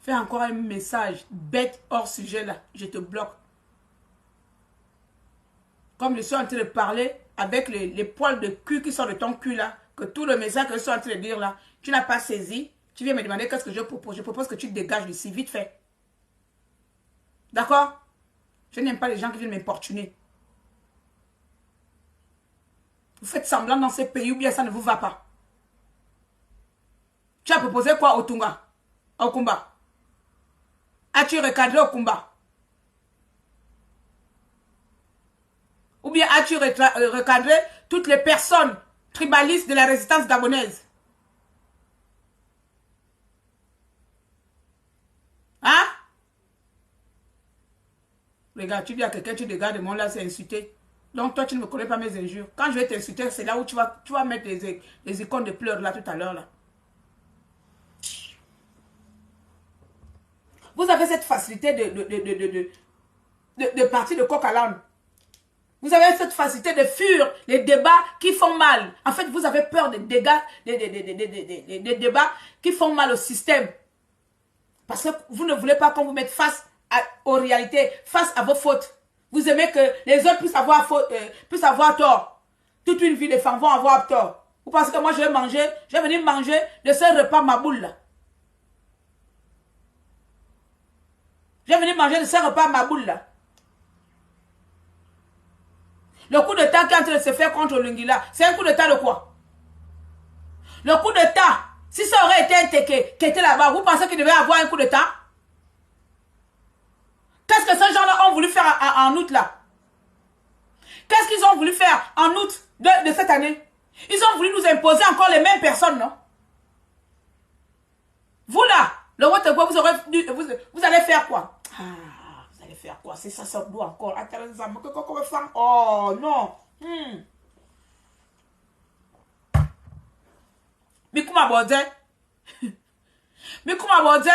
Fais encore un message bête hors sujet là, je te bloque. Comme je suis en train de parler avec les poils de cul qui sont de ton cul là, que tout le message que je suis en train de dire là, tu n'as pas saisi, tu viens me demander qu'est-ce que je propose. Je propose que tu te dégages d'ici, vite fait. D'accord? Je n'aime pas les gens qui viennent m'importuner. Vous faites semblant dans ces pays ou bien ça ne vous va pas. Tu as proposé quoi au Tunga? Au Kumba? As-tu recadré au Kumba? Ou bien as-tu recadré toutes les personnes tribalistes de la résistance gabonaise? Hein? Regarde, tu dis à quelqu'un, tu dégages de moi là, c'est insulté. Donc toi, tu ne me connais pas mes injures. Quand je vais t'insulter, c'est là où tu vas mettre les icônes de pleurs là tout à l'heure là. Vous avez cette facilité de partir de coq à l'âne. Vous avez cette facilité de fuir les débats qui font mal. En fait, vous avez peur des dégâts, des débats qui font mal au système. Parce que vous ne voulez pas qu'on vous mette face aux réalités, face à vos fautes. Vous aimez que les autres puissent avoir tort. Toute une vie de femmes vont avoir tort. Vous pensez que moi je vais venir manger de ce repas ma boule là. Je vais venir manger de ce repas ma boule là. Le coup de temps qui est en train de se faire contre Lingila, c'est un coup de temps de quoi? Le coup de temps, si ça aurait été un Teke qui était là-bas, vous pensez qu'il devait avoir un coup de temps? Qu'est-ce que ces gens-là ont voulu faire en août là? Qu'est-ce qu'ils ont voulu faire en août de cette année? Ils ont voulu nous imposer encore les mêmes personnes, non? Vous là, le Wotego, vous allez faire quoi? Vous allez faire quoi? C'est ça, ça doit encore. Oh non. Mikuma Bodze. Mikuma Bodze.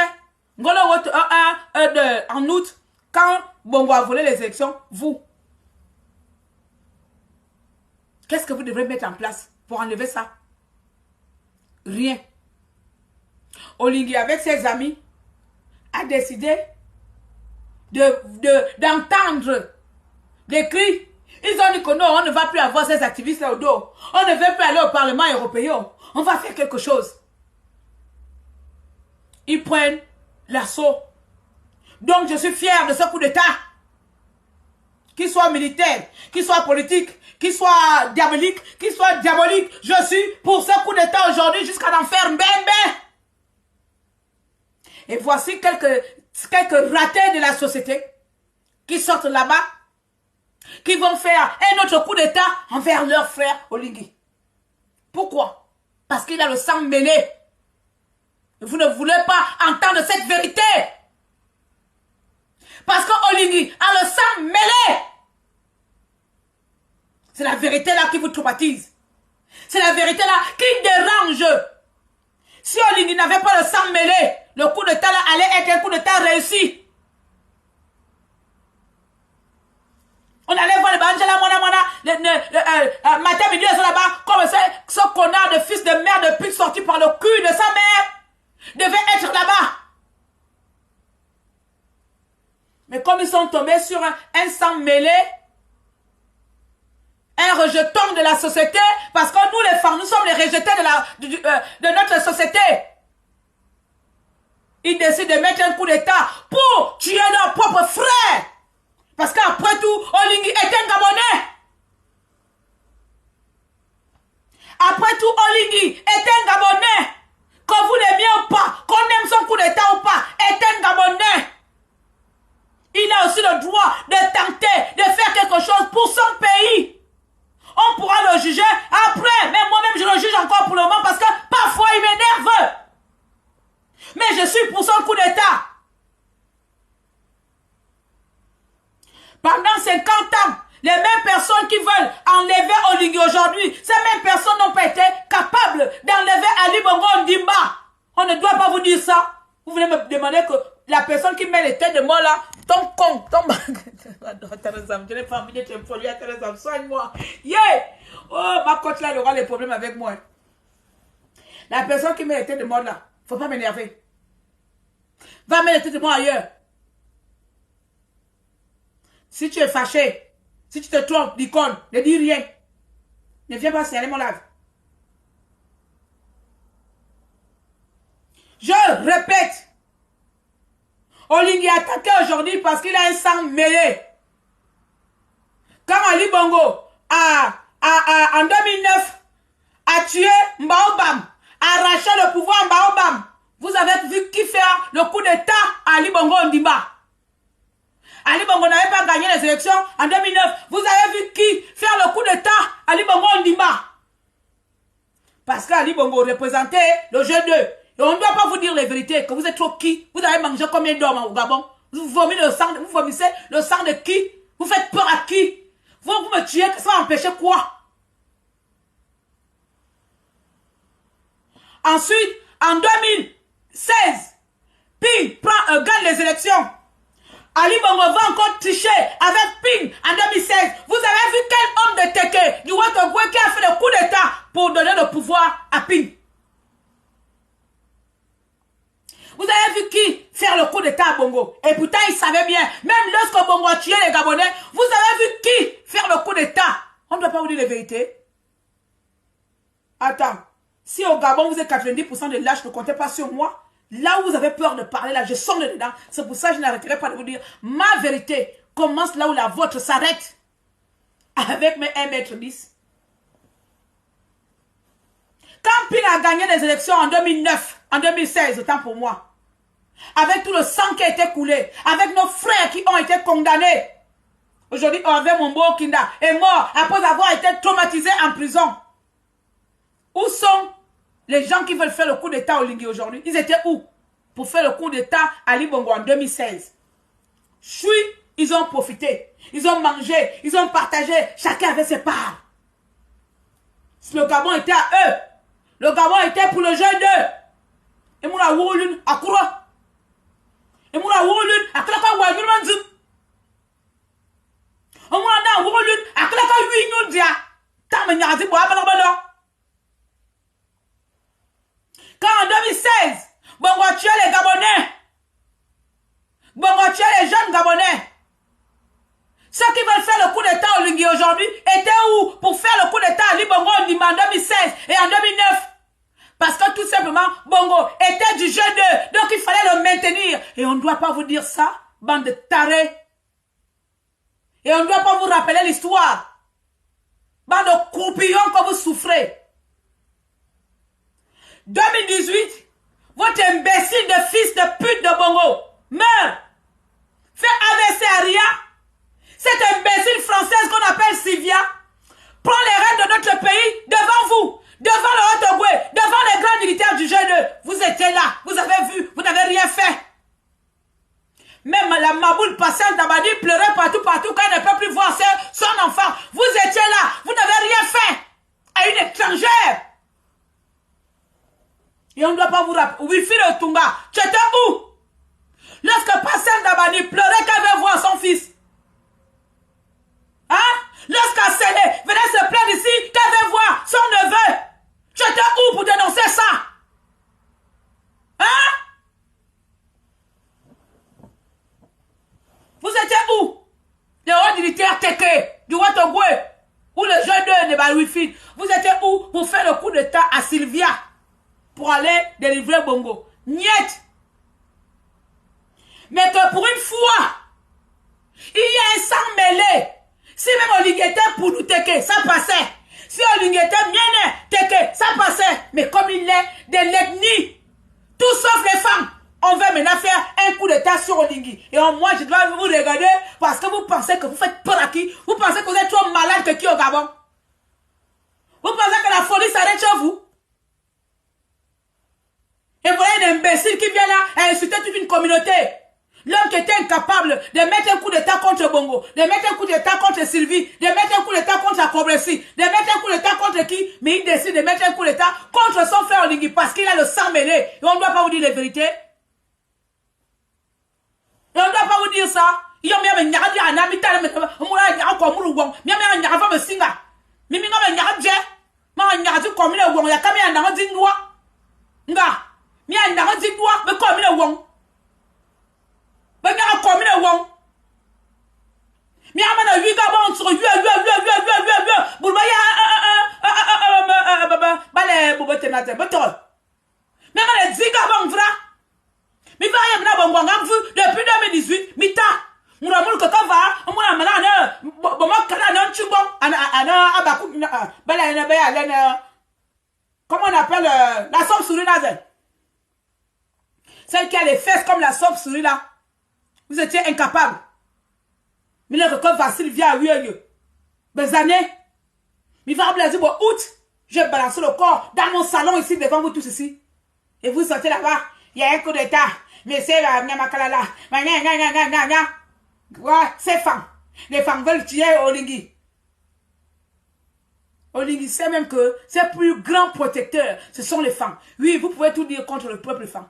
En août, quand Bongo a volé les élections, vous. Qu'est-ce que vous devrez mettre en place pour enlever ça? Rien. Olingi, avec ses amis, a décidé d'entendre des cris. Ils ont dit que non, on ne va plus avoir ces activistes là au dos. On ne veut plus aller au Parlement européen. On va faire quelque chose. Ils prennent l'assaut. Donc je suis fier de ce coup d'État. Qu'il soit militaire, qu'il soit politique, qu'il soit diabolique, je suis pour ce coup d'État aujourd'hui jusqu'à en faire mbembe. Et voici quelques ratés de la société qui sortent là-bas, qui vont faire un autre coup d'État envers leur frère Olingi. Pourquoi? Parce qu'il a le sang mêlé. Vous ne voulez pas entendre cette vérité. Parce que Olingi a le sang mêlé. C'est la vérité là qui vous traumatise. C'est la vérité là qui dérange. Si Olingi n'avait pas le sang mêlé, le coup d'État là allait être un coup d'État réussi. On allait voir les Banjala Mona, matin, midi, là-bas, comme ce connard de fils de mère de pute sorti par le cul de sa mère devait être là-bas. Mais comme ils sont tombés sur un sang mêlé, un rejeton de la société, parce que nous les femmes, nous sommes les rejetés de notre société. Ils décident de mettre un coup d'État pour tuer leurs propres frères. Parce qu'après tout, Olingi est un Gabonais. Après tout, Olingi est un Gabonais. Que vous l'aimiez ou pas, qu'on aime son coup d'État ou pas, est un Gabonais. Il a aussi le droit de tenter de faire quelque chose pour son pays. On pourra le juger après. Mais moi-même, je le juge encore pour le moment parce que parfois, il m'énerve. Mais je suis pour son coup d'État. Pendant 50 ans, les mêmes personnes qui veulent enlever Olingi aujourd'hui, ces mêmes personnes n'ont pas été capables d'enlever Ali Bongo Ondimba. On ne doit pas vous dire ça. Vous venez me demander que la personne qui met les têtes de moi là, ton con, ton... Je n'ai pas envie de te polluer, soigne-moi. Yeah! Oh, ma coach là, elle aura des problèmes avec moi. La personne qui met les têtes de moi là, faut pas m'énerver. Va mettre les têtes de moi ailleurs. Si tu es fâché, si tu te trompes, l'icône, ne dis rien. Ne viens pas serrer mon lave. Je répète. Olingi est attaqué aujourd'hui parce qu'il a un sang mêlé. Quand Ali Bongo en 2009 a tué Mbaobam, a arraché le pouvoir à Mbaobam, vous avez vu qui fait le coup d'État à Ali Bongo Ondimba. Ali Bongo n'avait pas gagné les élections en 2009. Vous avez vu qui faire le coup d'État à Ali Bongo Ondimba. Parce qu'Ali Bongo représentait le G2. Et on ne doit pas vous dire les vérités, que vous êtes trop qui. Vous avez mangé combien d'hommes au Gabon? Vous vomissez le sang de qui? Vous faites peur à qui? Vous me tuez, ça va empêcher quoi? Ensuite, en 2016, Pi gagne les élections. Ali Bongo va encore tricher avec Ping en 2016. Vous avez vu quel homme de Teke du Ouattogoué qui a fait le coup d'état pour donner le pouvoir à Ping? Vous avez vu qui faire le coup d'état à Bongo? Et pourtant, il savait bien. Même lorsque Bongo a tué les Gabonais, vous avez vu qui faire le coup d'état? On ne doit pas vous dire la vérité. Attends. Si au Gabon, vous êtes 90% de lâches, ne comptez pas sur moi. Là où vous avez peur de parler, là, je sors de dedans. C'est pour ça que je n'arrêterai pas de vous dire. Ma vérité commence là où la vôtre s'arrête. Avec mes 1,10 m. Quand Ping a gagné les élections en 2009, en 2016, autant pour moi, avec tout le sang qui a été coulé, avec nos frères qui ont été condamnés, aujourd'hui, Hervé Mombo Kinda est mort après avoir été traumatisé en prison. Où sont les gens qui veulent faire le coup d'état au Lingui aujourd'hui? Ils étaient où pour faire le coup d'état à Ali Bongo en 2016? Ils ont profité, ils ont mangé, ils ont partagé, chacun avait ses parts. Le Gabon était à eux. Le Gabon était pour le jeu d'eux. Et moi, la Wouloun, à Koura. Et moi, la Wouloun, à Klaka Wagulmanzu. Et moi, la Wouloun, à Klaka Winoudia. Tamanyadi, Boabalabalo. Quand en 2016, Bongo tué les Gabonais. Bongo tué les jeunes Gabonais. Ceux qui veulent faire le coup d'état au Lingui aujourd'hui étaient où pour faire le coup d'état à Ali Bongo en 2016 et en 2009? Parce que tout simplement, Bongo était du jeu d'eux. Donc il fallait le maintenir. Et on ne doit pas vous dire ça, bande de tarés. Et on ne doit pas vous rappeler l'histoire. Bande de croupillons que vous souffrez. 2018, votre imbécile de fils de pute de Bongo meurt. Fait AVC à Ria. Cette imbécile française qu'on appelle Sylvia prend les rênes de notre pays devant vous, devant le Haut-Ogooué, devant les grands militaires du G2. Vous étiez là, vous avez vu, vous n'avez rien fait. Même la Maboule patiente d'Abadi pleurait partout quand elle ne peut plus voir son enfant. Vous étiez là, vous n'avez rien fait à une étrangère. Et on ne doit pas vous rappeler. Wifi le Tunga, tu étais où? Lorsque patiente d'Abadi pleurait qu'elle veut voir son fils. Hein? Lorsqu'Assélé venait se plaindre ici, qu'elle veut voir son neveu. Tu étais où pour dénoncer ça? Hein? Vous étiez où? Les hauts militaires Teke, du Ouattogoué, ou le jeune de Balouifi. Vous étiez où pour faire le coup d'état à Sylvia? Pour aller délivrer Bongo? Niet! Mais que pour une fois, il y a un sang mêlé. Si même Oling était pour nous Teke, ça passait. Si Oling était bien Teke, ça passait. Mais comme il est de l'ethnie, tout sauf les femmes, on veut maintenant faire un coup d'état sur Olingui. Et moi, je dois vous regarder parce que vous pensez que vous faites peur à qui? Vous pensez que vous êtes trop malade que qui au Gabon? Vous pensez que la folie s'arrête chez vous? Et voilà un imbécile qui vient là à insulter toute une communauté. L'homme qui était incapable de mettre un coup d'état contre Bongo, de mettre un coup d'état contre Sylvie, de mettre un coup d'état contre la Cobressi, de mettre un coup d'état contre qui? Mais il décide de mettre un coup d'état contre son frère Olingui parce qu'il a le sang mêlé. Et on ne doit pas vous dire la vérité. Et on ne doit pas vous dire ça. Il y a même un yard à Namita, mais on a un yard comme Mourougon, mais un yard comme Singa. Mais il y a un yard, mais un yard comme le Wong, il y a quand même un yard d'Indoua. Nga, mais un yard d'Indoua, mais comme le Wong. Mais il y a un comme le Wong. Mais il y a un 8 gabons sur 8, mais il y a 10 gabons, vrai. Mais il y a un bon depuis 2018, mita. Mouramou que va, on m'a malade, comment on appelle la sauve-souris là? Celle qui a les fesses comme la sauve-souris là. Vous étiez incapable. Mais le record facile vient à 8 ans. Des années. Mais il va me dire, bon, août, j'ai balancé le corps dans mon salon ici, devant vous tous ici. Et vous sortez là-bas, il y a un coup d'état. Mais c'est là, ouais, ces femmes. Les femmes veulent tuer Olingui. Olingui sait même que ses plus grands protecteurs, ce sont les femmes. Oui, vous pouvez tout dire contre le peuple femme.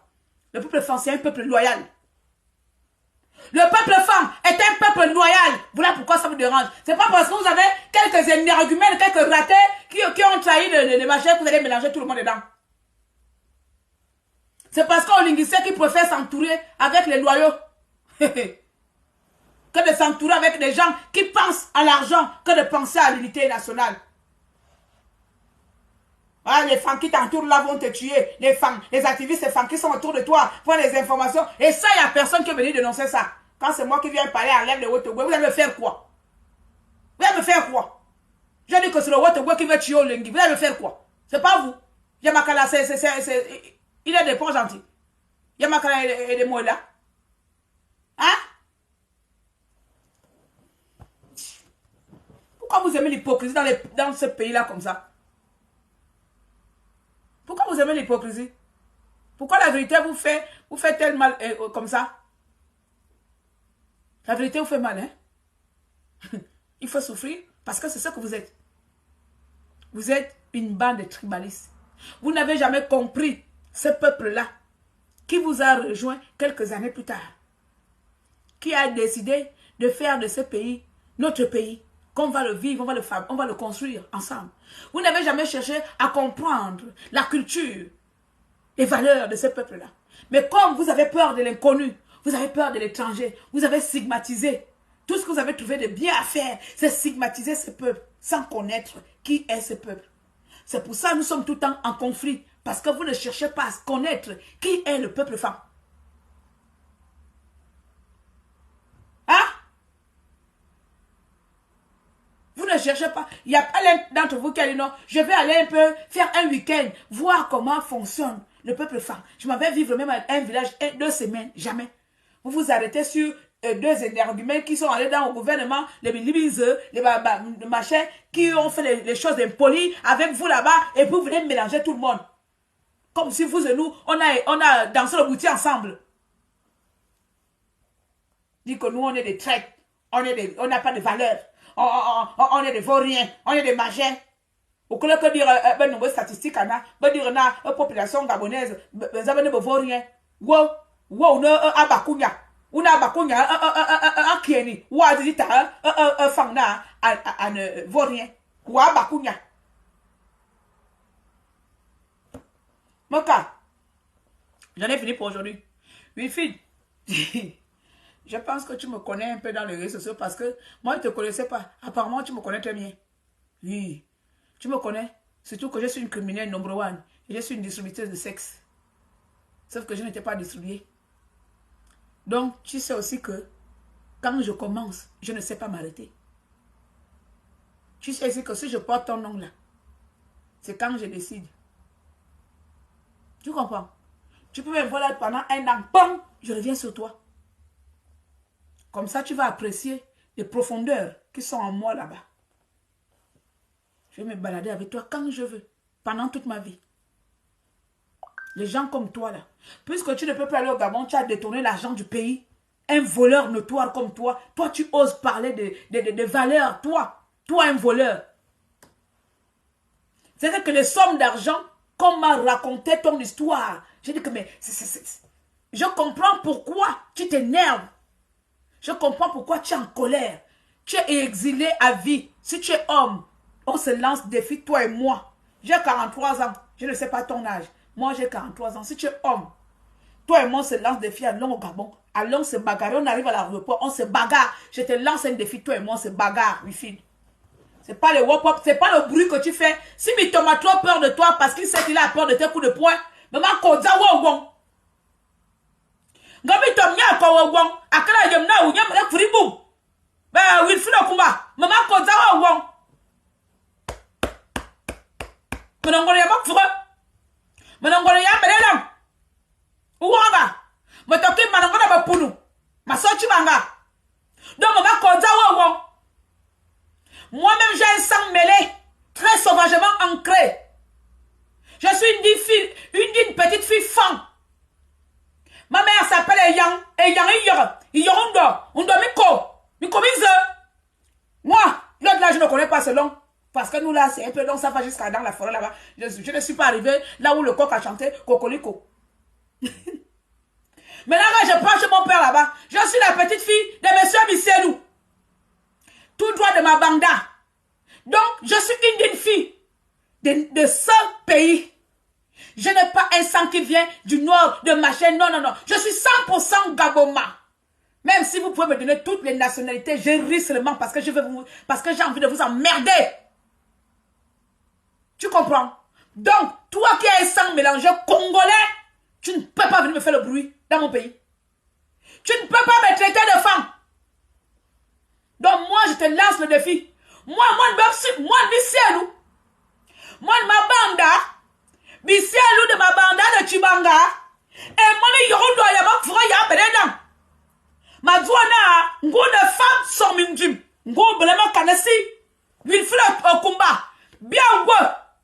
Le peuple femme, c'est un peuple loyal. Le peuple femme est un peuple loyal. Voilà pourquoi ça vous dérange. C'est pas parce que vous avez quelques énergumènes, quelques ratés qui ont trahi le marché que vous allez mélanger tout le monde dedans. C'est parce qu'au linguistique qui préfère s'entourer avec les loyaux. Que de s'entourer avec des gens qui pensent à l'argent que de penser à l'unité nationale. Ah, les femmes qui t'entourent là vont te tuer. Les femmes, les activistes, les femmes qui sont autour de toi font des informations. Et ça, il n'y a personne qui est venu dénoncer ça. Quand c'est moi qui viens parler en lèvres de Wotogwe, vous allez me faire quoi? Vous allez me faire quoi? Je dis que c'est le Wotogwe qui veut tuer au Lengi. Vous allez me faire quoi? C'est pas vous. Yamakala, il est des ponts gentils. Yamakala et des mots là. Hein? Pourquoi vous aimez l'hypocrisie dans ce pays-là comme ça? Pourquoi vous aimez l'hypocrisie? Pourquoi la vérité vous fait tel mal comme ça? La vérité vous fait mal, hein? Il faut souffrir parce que c'est ce que vous êtes. Vous êtes une bande de tribalistes. Vous n'avez jamais compris ce peuple-là qui vous a rejoint quelques années plus tard. Qui a décidé de faire de ce pays notre pays. Qu'on va le vivre, on va le construire ensemble. Vous n'avez jamais cherché à comprendre la culture, les valeurs de ce peuple-là. Mais comme vous avez peur de l'inconnu, vous avez peur de l'étranger, vous avez stigmatisé. Tout ce que vous avez trouvé de bien à faire, c'est stigmatiser ce peuple sans connaître qui est ce peuple. C'est pour ça que nous sommes tout le temps en conflit. Parce que vous ne cherchez pas à connaître qui est le peuple femme. Hein? Vous ne cherchez pas. Il y a pas l'un d'entre vous qui a dit non, je vais aller un peu faire un week-end, voir comment fonctionne le peuple femme. Je m'en vais vivre même à un village 2 semaines, jamais. Vous vous arrêtez sur 2 arguments qui sont allés dans le gouvernement, les libiseux, les machins, qui ont fait les choses impolies avec vous là-bas, et puis vous venez mélanger tout le monde. Comme si vous et nous, on a dansé le boutier ensemble. Dit que nous, on est des traîtres, on n'a pas de valeur. On est des vauriens, on est des magins. Au lieu que dire ben nombre statistique ben dire na population gabonaise ben ça ben vaurien. Wow no abakunya. Una abakunya akieni. Wa dita fangna an vaurien. Wa abakunya. Moka. J'en ai fini pour aujourd'hui. Oui, fille. Je pense que tu me connais un peu dans les réseaux sociaux parce que moi, je ne te connaissais pas. Apparemment, tu me connais très bien. Oui. Tu me connais. Surtout que je suis une criminelle number 1. Et je suis une distributrice de sexe. Sauf que je n'étais pas distribuée. Donc, tu sais aussi que quand je commence, je ne sais pas m'arrêter. Tu sais aussi que si je porte ton nom là, c'est quand je décide. Tu comprends? Tu peux me voir là pendant 1 an. Bam! Je reviens sur toi. Comme ça, tu vas apprécier les profondeurs qui sont en moi là-bas. Je vais me balader avec toi quand je veux, pendant toute ma vie. Les gens comme toi là, puisque tu ne peux pas aller au Gabon, tu as détourné l'argent du pays. Un voleur notoire comme toi, toi tu oses parler de valeurs, toi un voleur. C'est-à-dire que les sommes d'argent, qu'on m'a raconté ton histoire, j'ai dit que mais je comprends pourquoi tu t'énerves. Je comprends pourquoi tu es en colère. Tu es exilé à vie. Si tu es homme, on se lance défi, toi et moi. J'ai 43 ans. Je ne sais pas ton âge. Moi, j'ai 43 ans. Si tu es homme, toi et moi, on se lance défi. Allons au Gabon. Allons se bagarrer. On arrive à l'aéroport. On se bagarre. Je te lance un défi. Toi et moi, on se bagarre. Oui, c'est pas le wop-wop. C'est pas le bruit que tu fais. Si Mitoma a trop peur de toi parce qu'il sait qu'il a peur de tes coups de poing, maman, Kodza, wow. Gami tom nya ko won akala yem na unyam na fribu ba wilfino kuma mama ko za won menongolo ya makfura menongolo ya berelam uwanga matoki manongolo ba punu masochi banga donc mama ko za won moi-même j'ai un sang mêlé très sauvagement ancré. Je suis une petite fille femme. Ma mère s'appelle Eyang. Moi, l'autre là, je ne connais pas ce nom. Parce que nous là, c'est un peu long, ça va jusqu'à dans la forêt là-bas. Je ne suis pas arrivé là où le coq a chanté Cocoliko. Maintenant que je prends chez mon père là-bas, je suis la petite fille de monsieur Bisselou. Tout droit de ma banda. Donc, je suis une d'une fille de ce pays. Je n'ai pas un sang qui vient du nord, de machin. Non, non, non. Je suis 100% Gaboma. Même si vous pouvez me donner toutes les nationalités, je ris seulement parce que j'ai envie de vous emmerder. Tu comprends? Donc, toi qui as un sang mélangé congolais, tu ne peux pas venir me faire le bruit dans mon pays. Tu ne peux pas me traiter de femme. Donc, moi, je te lance le défi. Moi, Bisselou. Moi, ma banda, Bisselou de ma banda de Chibanga. Et moi, Yorodo, Yamak, Vroya, Beredam. Ma douana, Ngo de femme, son minjim. Ngo, Belema Kanesi. Wilfred Okumba. Bien, Ngo.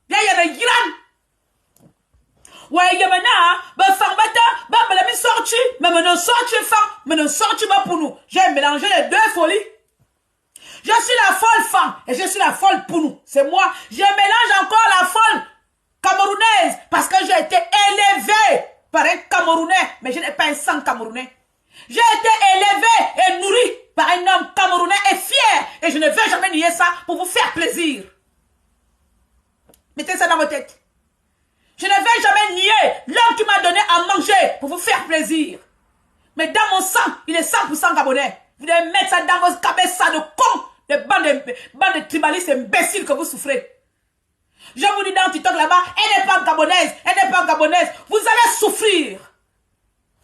Bien, Yana Yiran. Ouais, Yamana, ben, Farbata, ben, Belami sorti. Mais me sorti, femme. Me sorti, ben, pour nous. J'ai mélangé les deux folies. Je suis la folle femme et je suis la folle pour nous. C'est moi. Je mélange encore la folle camerounaise parce que j'ai été élevée par un Camerounais, mais je n'ai pas un sang camerounais. J'ai été élevée et nourrie par un homme camerounais et fier. Et je ne vais jamais nier ça pour vous faire plaisir. Mettez ça dans votre tête. Je ne vais jamais nier l'homme qui m'a donné à manger pour vous faire plaisir. Mais dans mon sang, il est 100% gabonais. Vous devez mettre ça dans vos cabessas de cons, des bandes de tribalistes imbéciles que vous souffrez. Je vous dis dans TikTok là-bas, elle n'est pas gabonaise, elle n'est pas gabonaise. Vous allez souffrir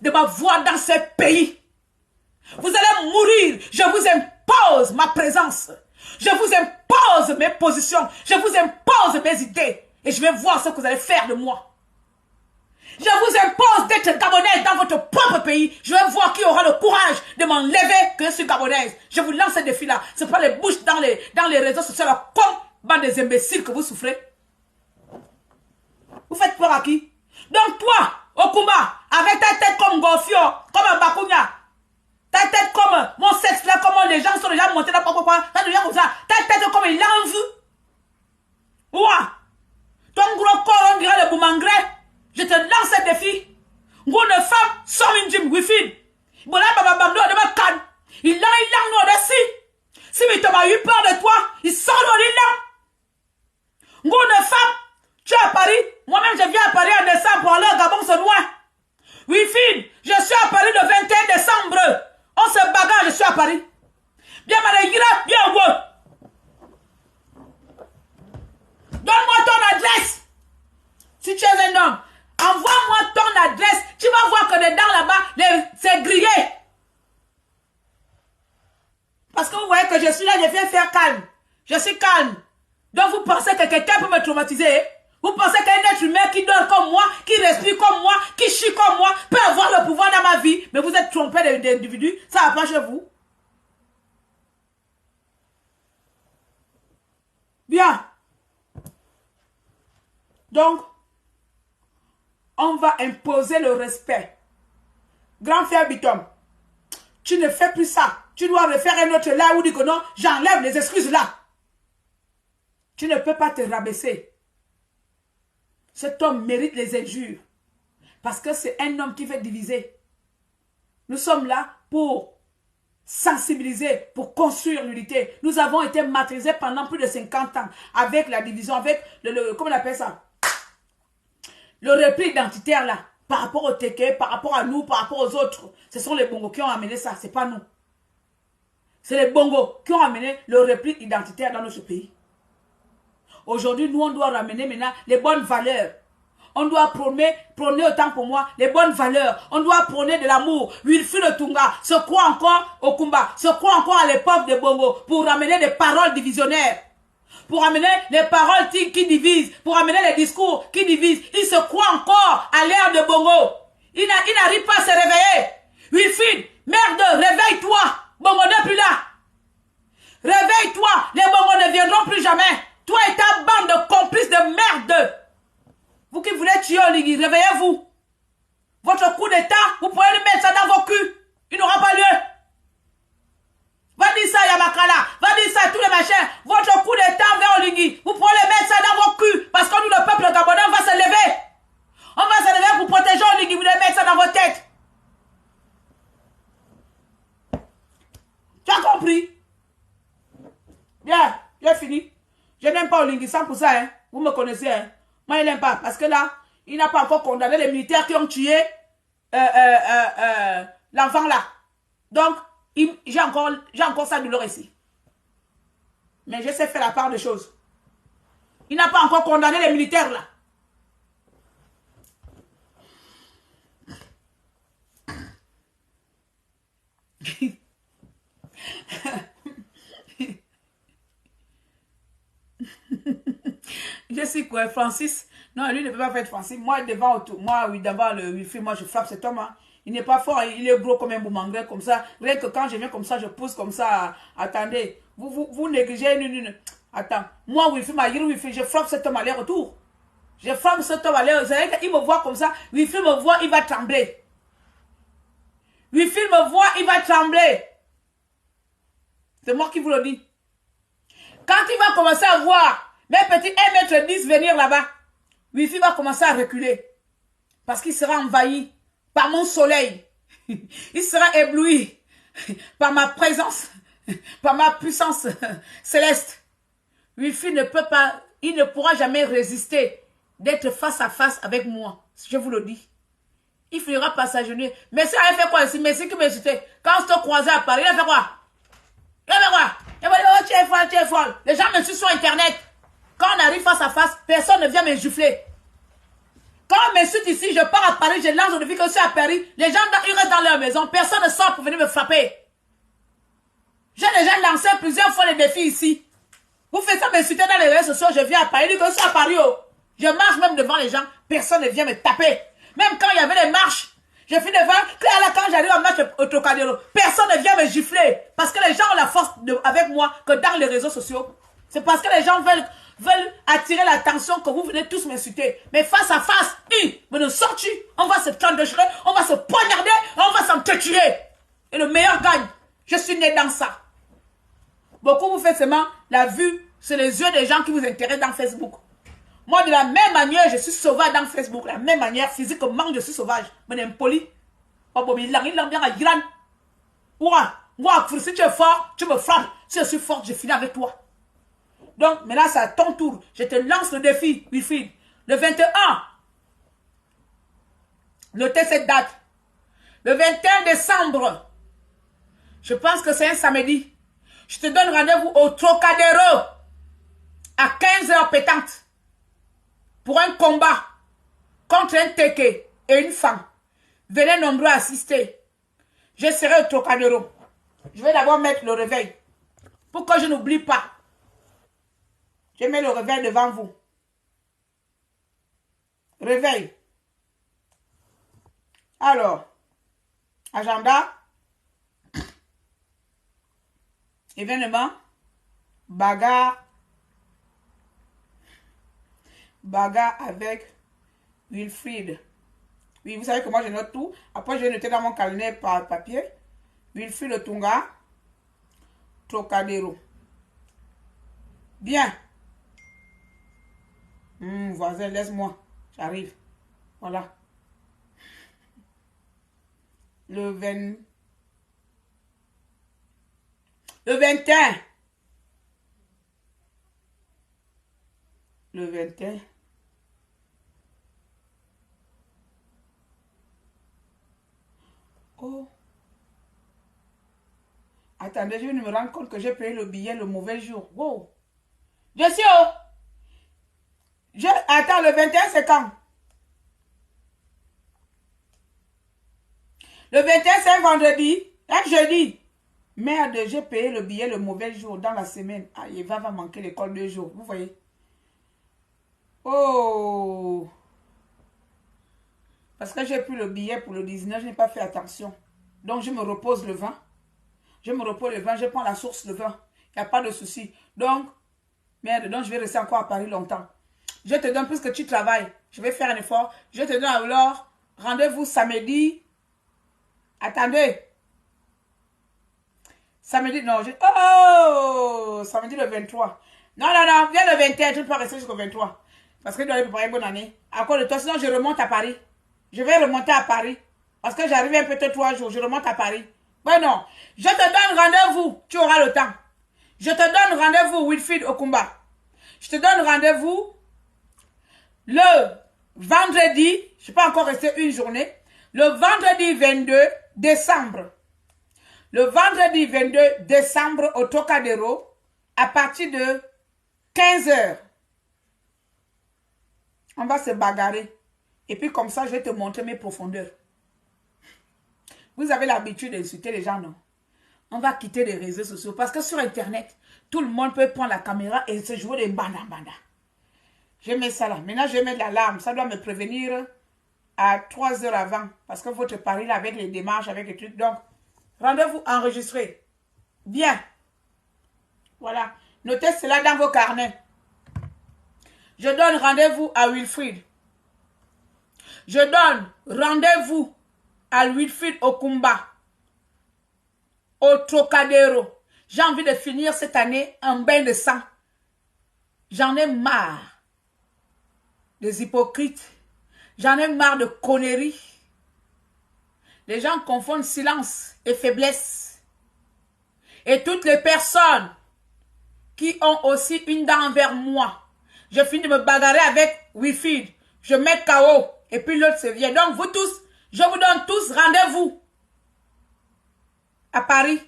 de ma voix dans ce pays. Vous allez mourir. Je vous impose ma présence. Je vous impose mes positions. Je vous impose mes idées. Et je vais voir ce que vous allez faire de moi. Je vous impose d'être gabonaise dans votre propre pays. Je vais voir qui aura le courage de m'enlever que je suis gabonaise. Je vous lance ce défi-là. C'est pas les bouches dans les réseaux sociaux, comme bande des imbéciles que vous souffrez. Vous faites peur à qui? Donc toi, Okumba, avec ta tête comme Gofio, comme un Bakunya, ta tête comme mon sexe là, comme les gens sont déjà montés là, pourquoi? Ta tête comme il l'envie. Ouah! Ton gros corps, on dirait le boumangré. Je te lance ce défi. Ngo de femme, sans une gym, wifin. Bon là, baba bamdo, de ma canne. Il l'a, nous, dessus. Si mais tu m'as eu peur de toi, il sort de l'île. Ngo de femme, tu es à Paris. Moi-même, je viens à Paris en décembre pour aller au Gabon, c'est loin. Wifin, je suis à Paris le 21 décembre. On se bagarre, je suis à Paris. Bien, Malagira, bien, ouais. Donne-moi ton adresse. Si tu es un homme, envoie-moi ton adresse. Tu vas voir que dedans là-bas, c'est grillé. Parce que vous voyez que je suis là, je viens faire calme. Je suis calme. Donc vous pensez que quelqu'un peut me traumatiser? Vous pensez qu'un être humain qui dort comme moi, qui respire comme moi, qui chie comme moi, peut avoir le pouvoir dans ma vie? Mais vous êtes trompé d'individus. Ça va pas chez vous. Bien. Donc, on va imposer le respect. Grand frère Bitom, tu ne fais plus ça. Tu dois refaire un autre là où dit que non, j'enlève les excuses là. Tu ne peux pas te rabaisser. Cet homme mérite les injures. Parce que c'est un homme qui veut diviser. Nous sommes là pour sensibiliser, pour construire l'unité. Nous avons été maîtrisés pendant plus de 50 ans avec la division, avec comment on appelle ça? Le repli identitaire là, par rapport au Teke, par rapport à nous, par rapport aux autres. Ce sont les Bongos qui ont amené ça, c'est pas nous. C'est les Bongos qui ont amené le repli identitaire dans notre pays. Aujourd'hui, nous, on doit ramener maintenant les bonnes valeurs. On doit prôner autant pour moi les bonnes valeurs. On doit prôner de l'amour. Wilfred Tunga se croit encore au Kumba, se croit encore à l'époque des Bongo pour ramener des paroles divisionnaires. Pour amener les paroles qui divisent, pour amener les discours qui divisent. Il se croit encore à l'ère de Bongo. Il n'arrive pas à se réveiller. Wilfrid, merde, réveille-toi. Bongo n'est plus là. Réveille-toi. Les Bongo ne viendront plus jamais. Toi et ta bande de complices de merde. Vous qui voulez tuer Oligui, réveillez-vous. Votre coup d'état, vous pouvez lui mettre ça dans vos culs. Il n'aura pas lieu. Va dire ça, Yamakala. Va dire ça, tous les machins. Votre coup d'état vers Oligui, vous pouvez le mettre ça dans vos culs. Parce que nous, le peuple gabonais, on va se lever. On va se lever pour protéger Oligui. Vous devez mettre ça dans vos têtes. Lingui pour ça, hein. Vous me connaissez, hein. Moi, il n'aime pas. Parce que là, il n'a pas encore condamné les militaires qui ont tué l'enfant là. Donc, j'ai encore sa douleur ici. Mais je sais faire la part des choses. Il n'a pas encore condamné les militaires là. Je suis quoi, Francis? Non, lui ne peut pas faire Francis. Moi, devant le wifi, moi, je frappe cet homme. Hein. Il n'est pas fort, il est gros comme un boomerang, comme ça. Rien que quand je viens comme ça, je pousse comme ça. Attendez, vous négligez. Attends, moi, wifi, je frappe cet homme aller-retour. Je frappe cet homme aller-retour. Il me voit comme ça. Wifi me voit, il va trembler. Wifi me voit, il va trembler. C'est moi qui vous le dis. Quand il va commencer à voir mes petits 1,10 m venir là-bas, Wifi va commencer à reculer. Parce qu'il sera envahi par mon soleil. Il sera ébloui par ma présence, par ma puissance céleste. Wifi ne peut pas, il ne pourra jamais résister d'être face à face avec moi. Je vous le dis. Il finira par s'agenouiller. Messi a fait quoi ici? Messi qui m'insultait. Quand on se croisait à Paris, il a fait quoi? Il a fait quoi? Il m'a dit, oh, tu es folle. Les gens me suivent sur Internet. Quand on arrive face à face, personne ne vient me gifler. Quand on m'insulte ici, je pars à Paris, je lance le défi que je suis à Paris. Les gens ils restent dans leur maison. Personne ne sort pour venir me frapper. J'ai déjà lancé plusieurs fois les défis ici. Vous faites ça m'insulter dans les réseaux sociaux, je viens à Paris. Je dis que je suis à Paris. Oh. Je marche même devant les gens. Personne ne vient me taper. Même quand il y avait les marches, je finis devant. Là, quand j'arrive à marcher au Trocadéro, personne ne vient me gifler. Parce que les gens ont la force avec moi que dans les réseaux sociaux. C'est parce que les gens veulent attirer l'attention que vous venez tous m'insulter. Mais face à face, mais nous sortis, on va se tendécherer, on va se poignarder, on va s'entretuer. Et le meilleur gagne. Je suis né dans ça. Beaucoup vous faites seulement la vue, c'est les yeux des gens qui vous intéressent dans Facebook. Moi, de la même manière, je suis sauvage dans Facebook. De la même manière, physiquement, je suis sauvage. Mais impoli. Si tu es fort, tu me frappes. Si je suis forte, je finis avec toi. Donc, maintenant, c'est à ton tour. Je te lance le défi, Wilfried. Le 21. Notez cette date. Le 21 décembre. Je pense que c'est un samedi. Je te donne rendez-vous au Trocadéro. À 15 h pétante. Pour un combat. Contre un teke et une femme. Venez nombreux assister. Je serai au Trocadéro. Je vais d'abord mettre le réveil. Pour que je n'oublie pas. Je mets le réveil devant vous. Réveil. Alors, agenda. Événement. Bagarre. Bagarre avec Wilfried. Oui, vous savez que moi je note tout. Après, je vais noter dans mon carnet par papier. Wilfried Otunga. Trocadéro. Bien. Voisin, laisse-moi. J'arrive. Voilà. Le 21. Le 21. Oh. Attendez, je viens de me rendre compte que j'ai payé le billet le mauvais jour. Wow. Je suis où? Attends, le 21, c'est quand? Le 21, c'est un vendredi. Un jeudi. Merde, j'ai payé le billet le mauvais jour dans la semaine. Ah, Eva va manquer l'école 2 jours. Vous voyez? Oh! Parce que j'ai pris le billet pour le 19, je n'ai pas fait attention. Donc, je me repose le 20. Je me repose le 20, je prends la source le 20. Il n'y a pas de souci. Donc, merde, donc je vais rester encore à Paris longtemps. Je te donne, puisque tu travailles, je vais faire un effort. Je te donne alors rendez-vous samedi. Attendez. Samedi, non. Oh! Samedi le 23. Non, viens le 21, je ne peux pas rester jusqu'au 23. Parce que je dois aller préparer bonne année. À cause de toi, sinon je remonte à Paris. Je vais remonter à Paris. Parce que j'arrive un peu 3 jours, je remonte à Paris. Ouais, non. Je te donne rendez-vous, tu auras le temps. Je te donne rendez-vous, Wilfried Okumba. Je te donne rendez-vous le vendredi, je peux encore rester une journée, le vendredi 22 décembre. Le vendredi 22 décembre au Trocadéro, à partir de 15h. On va se bagarrer. Et puis comme ça, je vais te montrer mes profondeurs. Vous avez l'habitude d'insulter les gens, non? On va quitter les réseaux sociaux parce que sur Internet, tout le monde peut prendre la caméra et se jouer des banda. Je mets ça là. Maintenant, je mets l'alarme. Ça doit me prévenir à 3 heures avant. Parce que votre pari là, avec les démarches, avec les trucs. Donc, rendez-vous enregistré. Bien. Voilà. Notez cela dans vos carnets. Je donne rendez-vous à Wilfried. Je donne rendez-vous à Wilfried Okumba. Au Trocadéro. J'ai envie de finir cette année en bain de sang. J'en ai marre des hypocrites. J'en ai marre de conneries. Les gens confondent silence et faiblesse. Et toutes les personnes qui ont aussi une dent envers moi, je finis de me bagarrer avec Wilfried. Je mets KO. Et puis l'autre se vient. Donc vous tous, je vous donne tous rendez-vous à Paris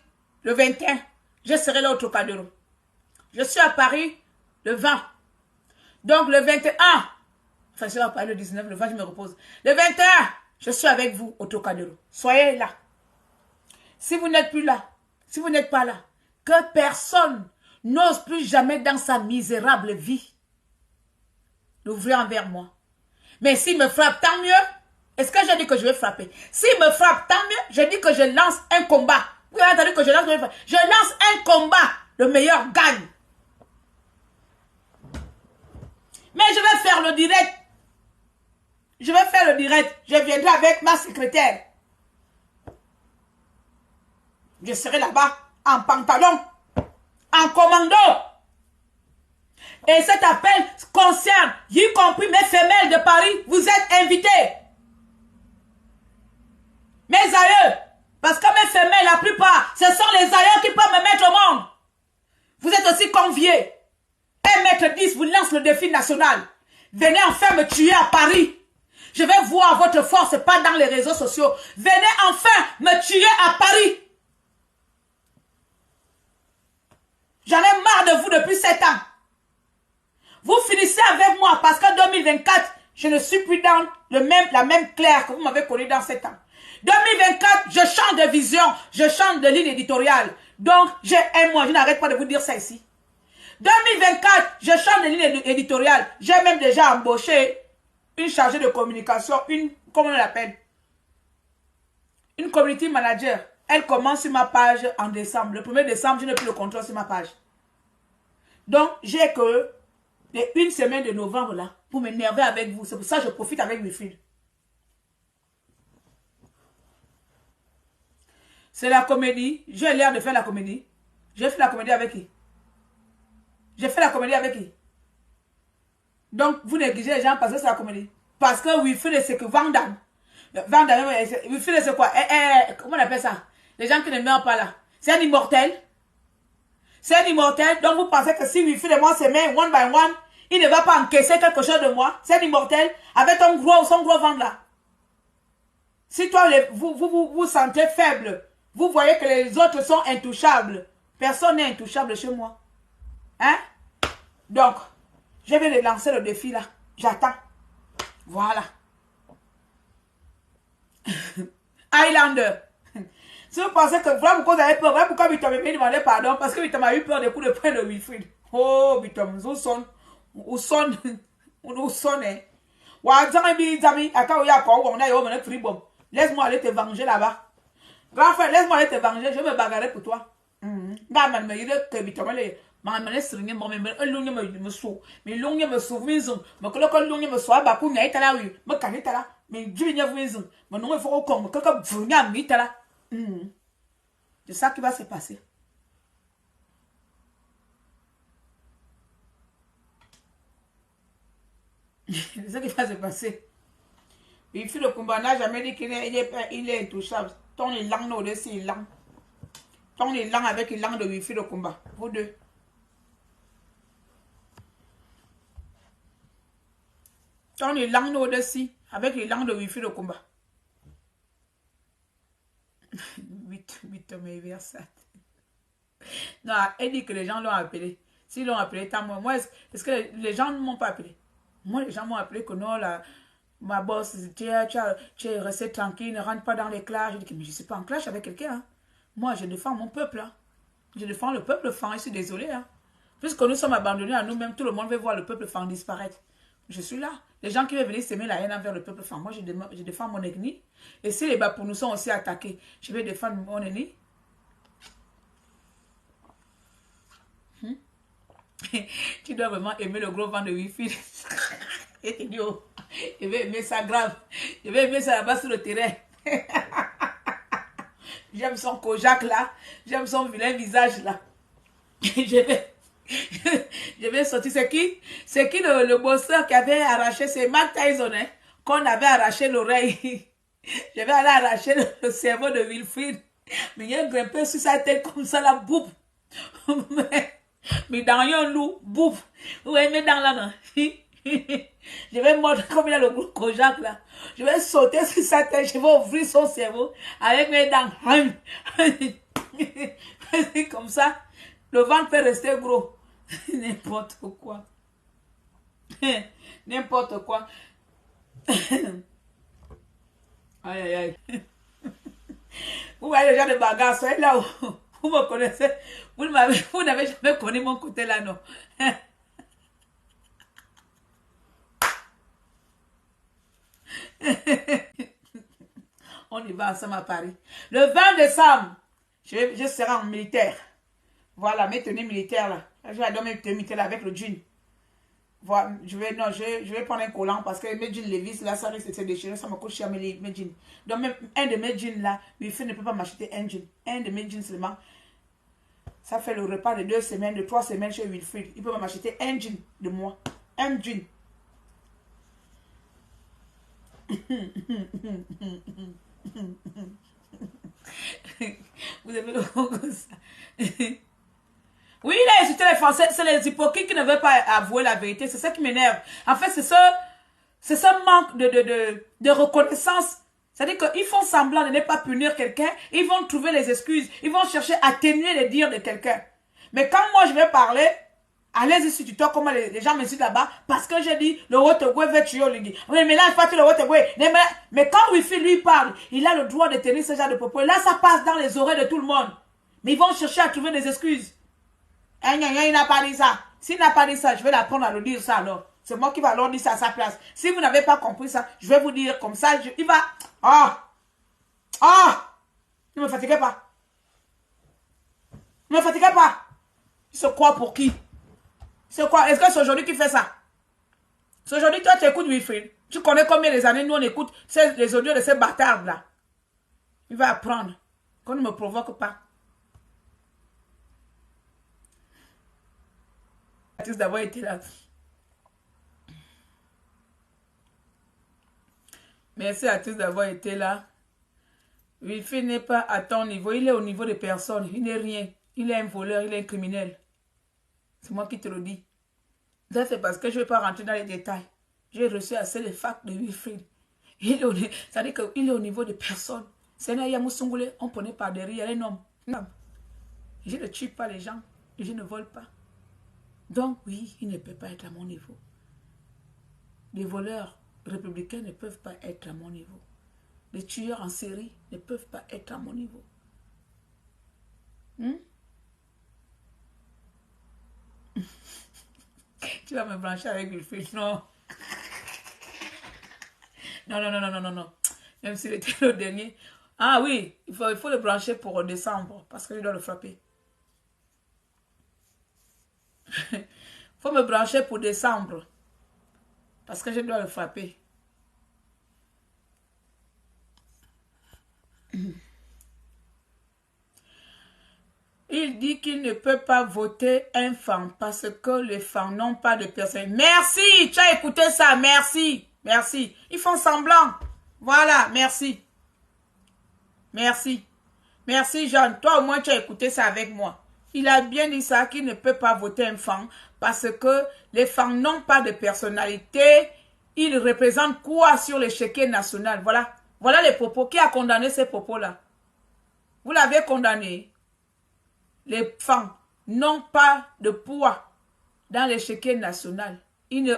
le 21. Je serai là au Trocadéro. Je suis à Paris le 20. Donc le 21, enfin je suis à Paris le 19, le 20 je me repose. Le 21, je suis avec vous au Trocadéro. Soyez là. Si vous n'êtes plus là, si vous n'êtes pas là, que personne n'ose plus jamais dans sa misérable vie l'ouvrir envers moi. Mais s'il me frappe, tant mieux. Est-ce que j'ai dit que je vais frapper? S'il me frappe, tant mieux. Je dis que je lance un combat. Vous avez entendu que je lance un combat. Le meilleur gagne. Mais je vais faire le direct. Je vais faire le direct. Je viendrai avec ma secrétaire. Je serai là-bas en pantalon, en commando. Et cet appel concerne, y compris mes femelles de Paris. Vous êtes invités. Mes aïeux. Parce que mes femelles, la plupart, ce sont les aïeux qui peuvent me mettre au monde. Vous êtes aussi conviés. 1m10 vous lance le défi national. Venez enfin me tuer à Paris. Je vais voir votre force, pas dans les réseaux sociaux. Venez enfin me tuer à Paris. J'en ai marre de vous depuis 7 ans. Vous finissez avec moi parce qu'en 2024, je ne suis plus dans la même claire que vous m'avez connu dans 7 ans. 2024, je change de vision, je change de ligne éditoriale. Donc, j'ai un mois, je n'arrête pas de vous dire ça ici. 2024, je change de ligne éditoriale. J'ai même déjà embauché une chargée de communication, comment on l'appelle? Une community manager. Elle commence sur ma page en décembre. Le 1er décembre, je n'ai plus le contrôle sur ma page. Donc, j'ai que une semaine de novembre là, pour m'énerver avec vous. C'est pour ça que je profite avec mes filles. C'est la comédie. J'ai l'air de faire la comédie. J'ai fait la comédie avec qui? J'ai fait la comédie avec qui? Donc, vous négligez les gens parce que c'est la comédie. Parce que Wilfried, c'est que Vandam. Vandam, Wilfried, c'est quoi? Comment on appelle ça? Les gens qui ne meurent pas là. C'est un immortel. C'est un immortel. Donc, vous pensez que si Wilfried et moi se met one by one, il ne va pas encaisser quelque chose de moi. C'est un immortel. Avec son gros ventre là. Si toi, vous sentez faible, vous voyez que les autres sont intouchables. Personne n'est intouchable chez moi. Hein? Donc, je vais les lancer le défi là. J'attends. Voilà. Highlander. Si vous pensez que voilà pourquoi vous avez peur, voilà pourquoi Bitom m'a demandé pardon, parce que Bitom a eu peur des coups de poing de Wilfried. Oh, Bitom, où sonne? Laisse-moi aller te venger là-bas. Grand frère, laisse-moi aller te venger, je vais me bagarrer pour toi. C'est ça qui va se passer. C'est ça qui va se passer. Il fait le combat, n'a jamais dit qu'il est intouchable. Ton est langue au-dessus, il langue. Ton est langue avec une langue de wifi le combat. Vous deux. Quand les langues au-dessus, avec les langues de Wi-Fi de combat. 8 mais versat. Non, elle dit que les gens l'ont appelé. S'ils l'ont appelé, tant moi. Est-ce que les gens ne m'ont pas appelé? Moi, les gens m'ont appelé que non, ma boss, tu es resté tranquille, ne rentre pas dans les clashs. Je dis, mais je ne suis pas en clash avec quelqu'un. Hein. Moi, je défends mon peuple. Hein. Je défends le peuple fan, je suis désolée. Hein. Puisque nous sommes abandonnés à nous-mêmes, tout le monde veut voir le peuple fan disparaître. Je suis là. Les gens qui veulent venir s'aimer la haine envers le peuple fan, moi, je défends mon ennemi. Et si les Bapous nous sont aussi attaqués, je vais défendre mon ennemi. Tu dois vraiment aimer le gros vent de Wi-Fi. Et tu dis, oh, je vais aimer ça grave. Je vais aimer ça là-bas sur le terrain. J'aime son Kojak là. J'aime son vilain visage là. Je vais sortir. C'est qui le bosseur qui avait arraché? C'est Mike Tyson, hein, qu'on avait arraché l'oreille. Je vais aller arracher le cerveau de Wilfried. Mais il y a grimpé sur sa tête comme ça, la bouffe. Mais dans un loup, bouffe. Ouais, mais dans là, je vais mordre comme il a le gros Kojak là. Je vais sauter sur sa tête, je vais ouvrir son cerveau avec mes dents. Comme ça, le ventre peut rester gros. N'importe quoi. N'importe quoi. Aïe, aïe, aïe. Vous voyez le genre de bagarre, soyez là où vous me connaissez. Vous n'avez jamais connu mon côté là, non. On y va ensemble à Paris. Le 20 décembre, je serai en militaire. Voilà, mes tenues militaires là. Je vais adore mes tenues militaires là avec le jean. Voilà, je vais prendre un collant parce que mes jeans Levi's là, ça risque de se déchirer, ça me coûte cher mes jeans. Donc même un de mes jeans là, Wilfried ne peut pas m'acheter un jean. Un de mes jeans seulement. Ça fait le repas de 2 semaines, de 3 semaines chez Wilfried. Il peut m'acheter un jean de moi. Un jean. Vous avez le mot comme ça. Oui, il a insulté les Français. C'est les hypocrites qui ne veulent pas avouer la vérité. C'est ça qui m'énerve. En fait, c'est ce manque de reconnaissance. C'est-à-dire qu'ils font semblant de ne pas punir quelqu'un. Ils vont trouver les excuses. Ils vont chercher à atténuer les dires de quelqu'un. Mais quand moi, je vais parler, allez-y sur TikTok, comment les gens m'insultent là-bas. Parce que j'ai dit, le Wotogwe veut tuer Olingi. Oui, mais là, je pas le Wotogwe. Mais quand Wifi lui parle, il a le droit de tenir ce genre de propos. Là, ça passe dans les oreilles de tout le monde. Mais ils vont chercher à trouver des excuses. Il n'a pas dit ça. S'il n'a pas dit ça, je vais l'apprendre à le dire ça alors. C'est moi qui vais alors dire ça à sa place. Si vous n'avez pas compris ça, je vais vous dire comme ça. Il va... Ne me fatiguez pas. Ne me fatiguez pas. Il se croit pour qui? C'est quoi? Est-ce que c'est aujourd'hui qu'il fait ça? C'est aujourd'hui toi tu écoutes Wilfried. Tu connais combien les années nous on écoute les audios de ces bâtards là. Il va apprendre. Qu'on ne me provoque pas. Merci d'avoir été là. Merci à tous d'avoir été là. Wilfried n'est pas à ton niveau. Il est au niveau de personne. Il n'est rien. Il est un voleur. Il est un criminel. C'est moi qui te le dis. Ça, c'est parce que je ne vais pas rentrer dans les détails. J'ai reçu assez de facts de Wilfried. C'est-à-dire qu'il est au niveau de personne. C'est un Yamoussoungolé. On prenait par derrière un homme. Je ne tue pas les gens. Et je ne vole pas. Donc, oui, il ne peut pas être à mon niveau. Les voleurs républicains ne peuvent pas être à mon niveau. Les tueurs en série ne peuvent pas être à mon niveau. Tu vas me brancher avec Wilfried? Non. Non. Même s'il était le dernier. Ah oui, il faut le brancher pour décembre parce que je dois le frapper. Il faut me brancher pour décembre. Parce que je dois le frapper. Il dit qu'il ne peut pas voter un fan parce que les fans n'ont pas de personne. Merci, tu as écouté ça, merci. Merci. Ils font semblant. Voilà, merci. Merci. Merci, Jean. Toi, au moins, tu as écouté ça avec moi. Il a bien dit ça, qu'il ne peut pas voter un fan parce que les fans n'ont pas de personnalité. il représente quoi sur l'échiquier national? Voilà. Voilà les propos. Qui a condamné ces propos-là? Vous l'avez condamné. Les femmes n'ont pas de poids dans l'échiquier national.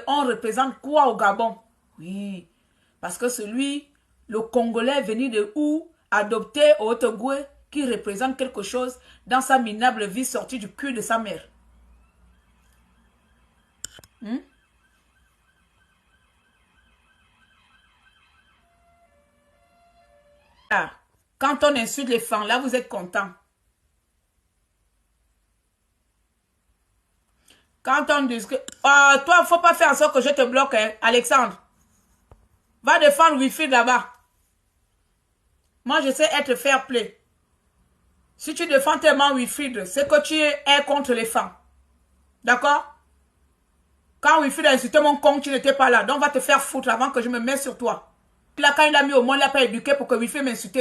On représente quoi au Gabon? Oui. Parce que le Congolais venu de où, adopté au Haut-Ogooué, qui représente quelque chose dans sa minable vie sortie du cul de sa mère. Ah, quand on insulte les femmes, là, vous êtes content. Quand on dit que... toi, il ne faut pas faire en sorte que je te bloque, hein, Alexandre. Va défendre Wilfried là-bas. Moi, je sais être fair play. Si tu défends tellement Wilfried, c'est que tu es contre les femmes. D'accord? Quand Wilfried a insulté mon con, tu n'étais pas là. Donc, va te faire foutre avant que je me mette sur toi. Là, quand il a mis au moins, il n'a pas éduqué pour que Wilfried m'insulte.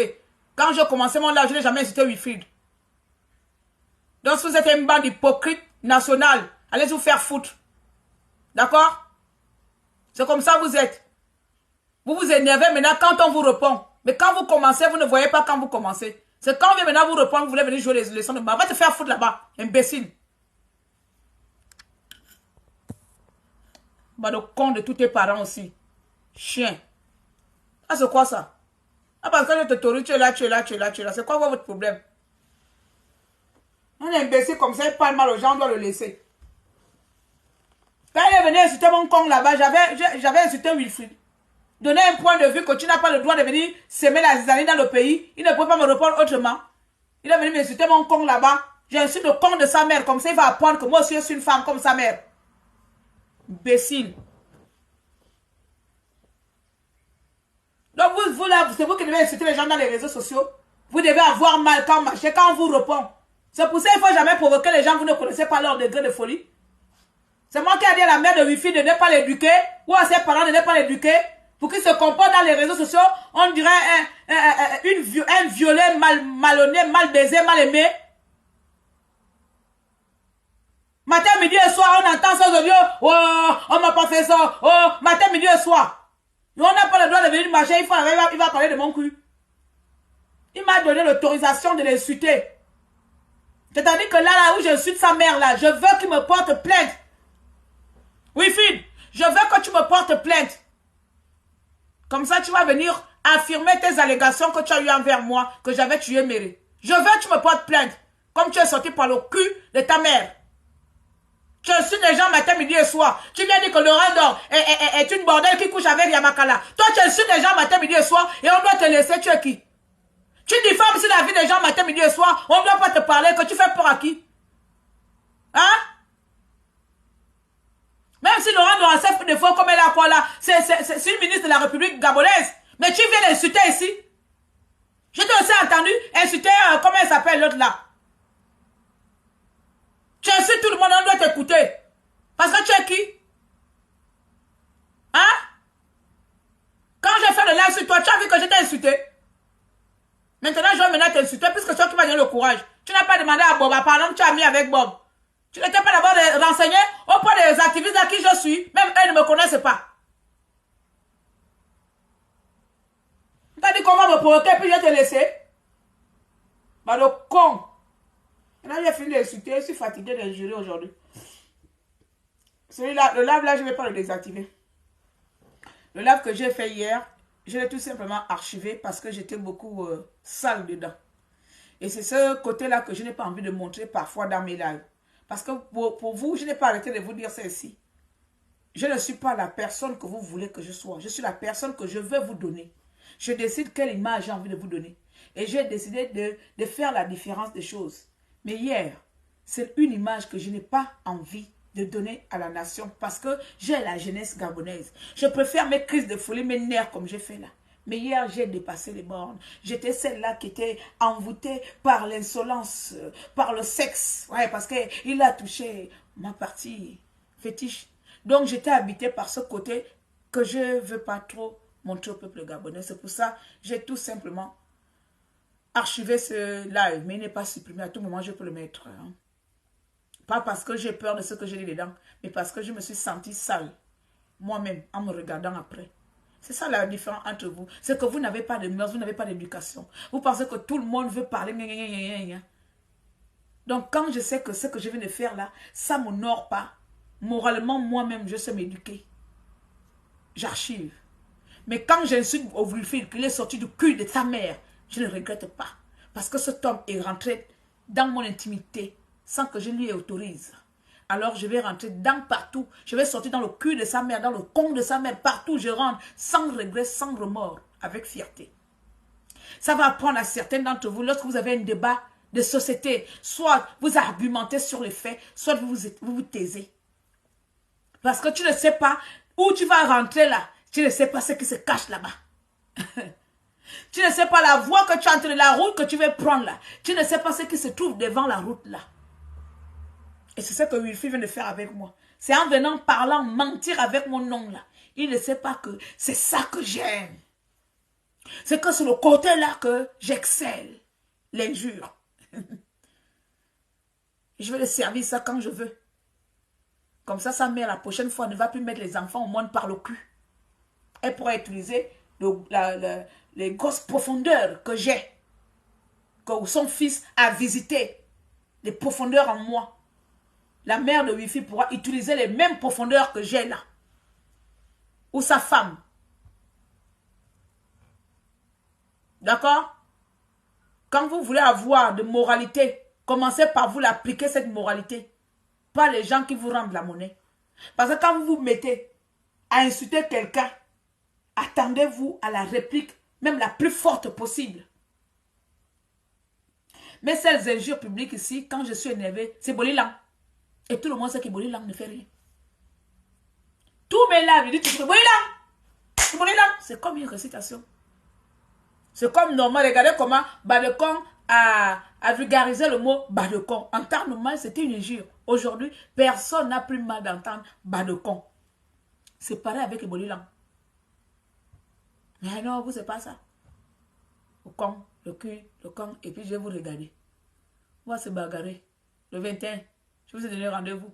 Quand je commençais mon live, je n'ai jamais insulté Wilfried. Donc, si vous êtes une bande hypocrite nationale, allez vous faire foutre. D'accord? C'est comme ça que vous êtes. Vous vous énervez maintenant quand on vous répond. Mais quand vous commencez, vous ne voyez pas quand vous commencez. C'est quand on vient maintenant vous répondre, vous voulez venir jouer les leçons de bas. Va te faire foutre là-bas, imbécile. Bah, le con de tous tes parents aussi. Chien. Ah, c'est quoi ça? Ah, parce que je te torride, tu es là. C'est quoi votre problème? Un imbécile comme ça, il parle mal aux gens, on doit le laisser. Quand il est venu insulter mon con là-bas, j'avais insulté Wilfried. Donner un point de vue que tu n'as pas le droit de venir semer la zizanie dans le pays. Il ne peut pas me répondre autrement. Il est venu m'insulter mon con là-bas. J'insulte le con de sa mère. Comme ça, il va apprendre que moi aussi, je suis une femme comme sa mère. Imbécile. Donc, vous là, c'est vous qui devez insulter les gens dans les réseaux sociaux. Vous devez avoir mal quand on vous répond. C'est pour ça qu'il ne faut jamais provoquer les gens. Vous ne connaissez pas leur degré de folie. C'est moi qui ai dit à la mère de Wifi de ne pas l'éduquer. Ou à ses parents de ne pas l'éduquer. Pour qu'ils se comportent dans les réseaux sociaux, on dirait un violet malhonnête, mal baisé, mal aimé. Matin, midi et soir, on entend ça audio. Oh, on m'a pas fait ça. Oh, matin, midi et soir. Et on n'a pas le droit de venir marcher, il va parler de mon cul. Il m'a donné l'autorisation de l'insulter. C'est-à-dire que là où j'insulte sa mère, là, je veux qu'il me porte plainte. Oui, fille, je veux que tu me portes plainte. Comme ça, tu vas venir affirmer tes allégations que tu as eues envers moi, que j'avais tué Méré. Je veux que tu me portes plainte, comme tu es sorti par le cul de ta mère. Tu insultes les gens matin, midi et soir. Tu viens dire que Laurent Dor est une bordelle qui couche avec Yamakala. Toi, tu insultes les gens matin, midi et soir et on doit te laisser. Tu es qui? Tu diffames aussi la vie des gens matin, midi et soir. On ne doit pas te parler. Que tu fais peur à qui? Hein? Même si Laurent Dor a fait des fois comme elle a quoi là, c'est une ministre de la République gabonaise. Mais tu viens l'insulter ici. Je t'ai aussi entendu insulter, comment elle s'appelle l'autre là? Tu insultes tout le monde, on doit t'écouter. Parce que tu es qui? Hein? Quand j'ai fait le live sur toi, tu as vu que je t'ai insulté. Maintenant, je vais maintenant t'insulter puisque c'est toi qui m'as donné le courage. Tu n'as pas demandé à Bob, apparemment tu as mis avec Bob. Tu n'étais pas d'abord renseigné auprès des activistes à qui je suis. Même eux ne me connaissent pas. Tu as dit qu'on va me provoquer puis je vais te laisser. Bah le con. Maintenant, j'ai fini d'insulter. Je suis fatigué d'injurer aujourd'hui. Celui-là, le live là, je ne vais pas le désactiver. Le live que j'ai fait hier, je l'ai tout simplement archivé parce que j'étais beaucoup sale dedans. Et c'est ce côté-là que je n'ai pas envie de montrer parfois dans mes lives. Parce que pour vous, je n'ai pas arrêté de vous dire ceci. Je ne suis pas la personne que vous voulez que je sois. Je suis la personne que je veux vous donner. Je décide quelle image j'ai envie de vous donner. Et j'ai décidé de faire la différence des choses. Mais hier, c'est une image que je n'ai pas envie de donner à la nation parce que j'ai la jeunesse gabonaise. Je préfère mes crises de folie, mes nerfs comme j'ai fait là. Mais hier, j'ai dépassé les bornes. J'étais celle-là qui était envoûtée par l'insolence, par le sexe. Ouais, parce qu'il a touché ma partie fétiche. Donc, j'étais habitée par ce côté que je ne veux pas trop montrer au peuple gabonais. C'est pour ça que j'ai tout simplement archivé ce live. Mais il n'est pas supprimé. À tout moment, je peux le mettre. Hein. Pas parce que j'ai peur de ce que j'ai dit dedans, mais parce que je me suis sentie sale. moi-même en me regardant après. C'est ça la différence entre vous. C'est que vous n'avez pas de mœurs, vous n'avez pas d'éducation. Vous pensez que tout le monde veut parler. Donc quand je sais que ce que je viens de faire là, ça ne m'honore pas. Moralement, moi-même, je sais m'éduquer. J'archive. Mais quand j'insulte au Wilfried qu'il est sorti du cul de sa mère, je ne regrette pas. Parce que cet homme est rentré dans mon intimité sans que je lui autorise. Alors je vais rentrer dans partout. Je vais sortir dans le cul de sa mère, dans le con de sa mère. Partout je rentre sans regret, sans remords, avec fierté. Ça va apprendre à certains d'entre vous, lorsque vous avez un débat de société, soit vous argumentez sur les faits, soit vous vous taisez. Parce que tu ne sais pas où tu vas rentrer là. Tu ne sais pas ce qui se cache là-bas. Tu ne sais pas la voie que tu as entre la route que tu veux prendre là. Tu ne sais pas ce qui se trouve devant la route là. Et c'est ce que Wilfried vient de faire avec moi. C'est en venant, parlant, mentir avec mon nom là. Il ne sait pas que c'est ça que j'aime. C'est que c'est le côté là que j'excelle. L'injure. Je vais le servir ça quand je veux. Comme ça, sa mère, la prochaine fois, ne va plus mettre les enfants au monde par le cul. Elle pourra utiliser les grosses profondeurs que j'ai. Que son fils a visité. Les profondeurs en moi. La mère de Wilfried pourra utiliser les mêmes profondeurs que j'ai là. Ou sa femme. D'accord? Quand vous voulez avoir de moralité, commencez par vous l'appliquer cette moralité. Pas les gens qui vous rendent la monnaie. Parce que quand vous vous mettez à insulter quelqu'un, attendez-vous à la réplique, même la plus forte possible. Mais ces injures publiques ici, quand je suis énervé, c'est Bolilang. Et tout le monde sait que Bolilang ne fait rien. Tous mes larmes, ils disent Bolilang. C'est comme une récitation. C'est comme normal. Regardez comment Badekon a vulgarisé le mot Badekon. En temps normal, c'était une injure. Aujourd'hui, personne n'a plus mal d'entendre Badekon. C'est pareil avec Bolilang. Mais non, vous, c'est pas ça. Le con, le cul, le con, et puis je vais vous regarder. On va se bagarrer. Le 21, je vous ai donné rendez-vous.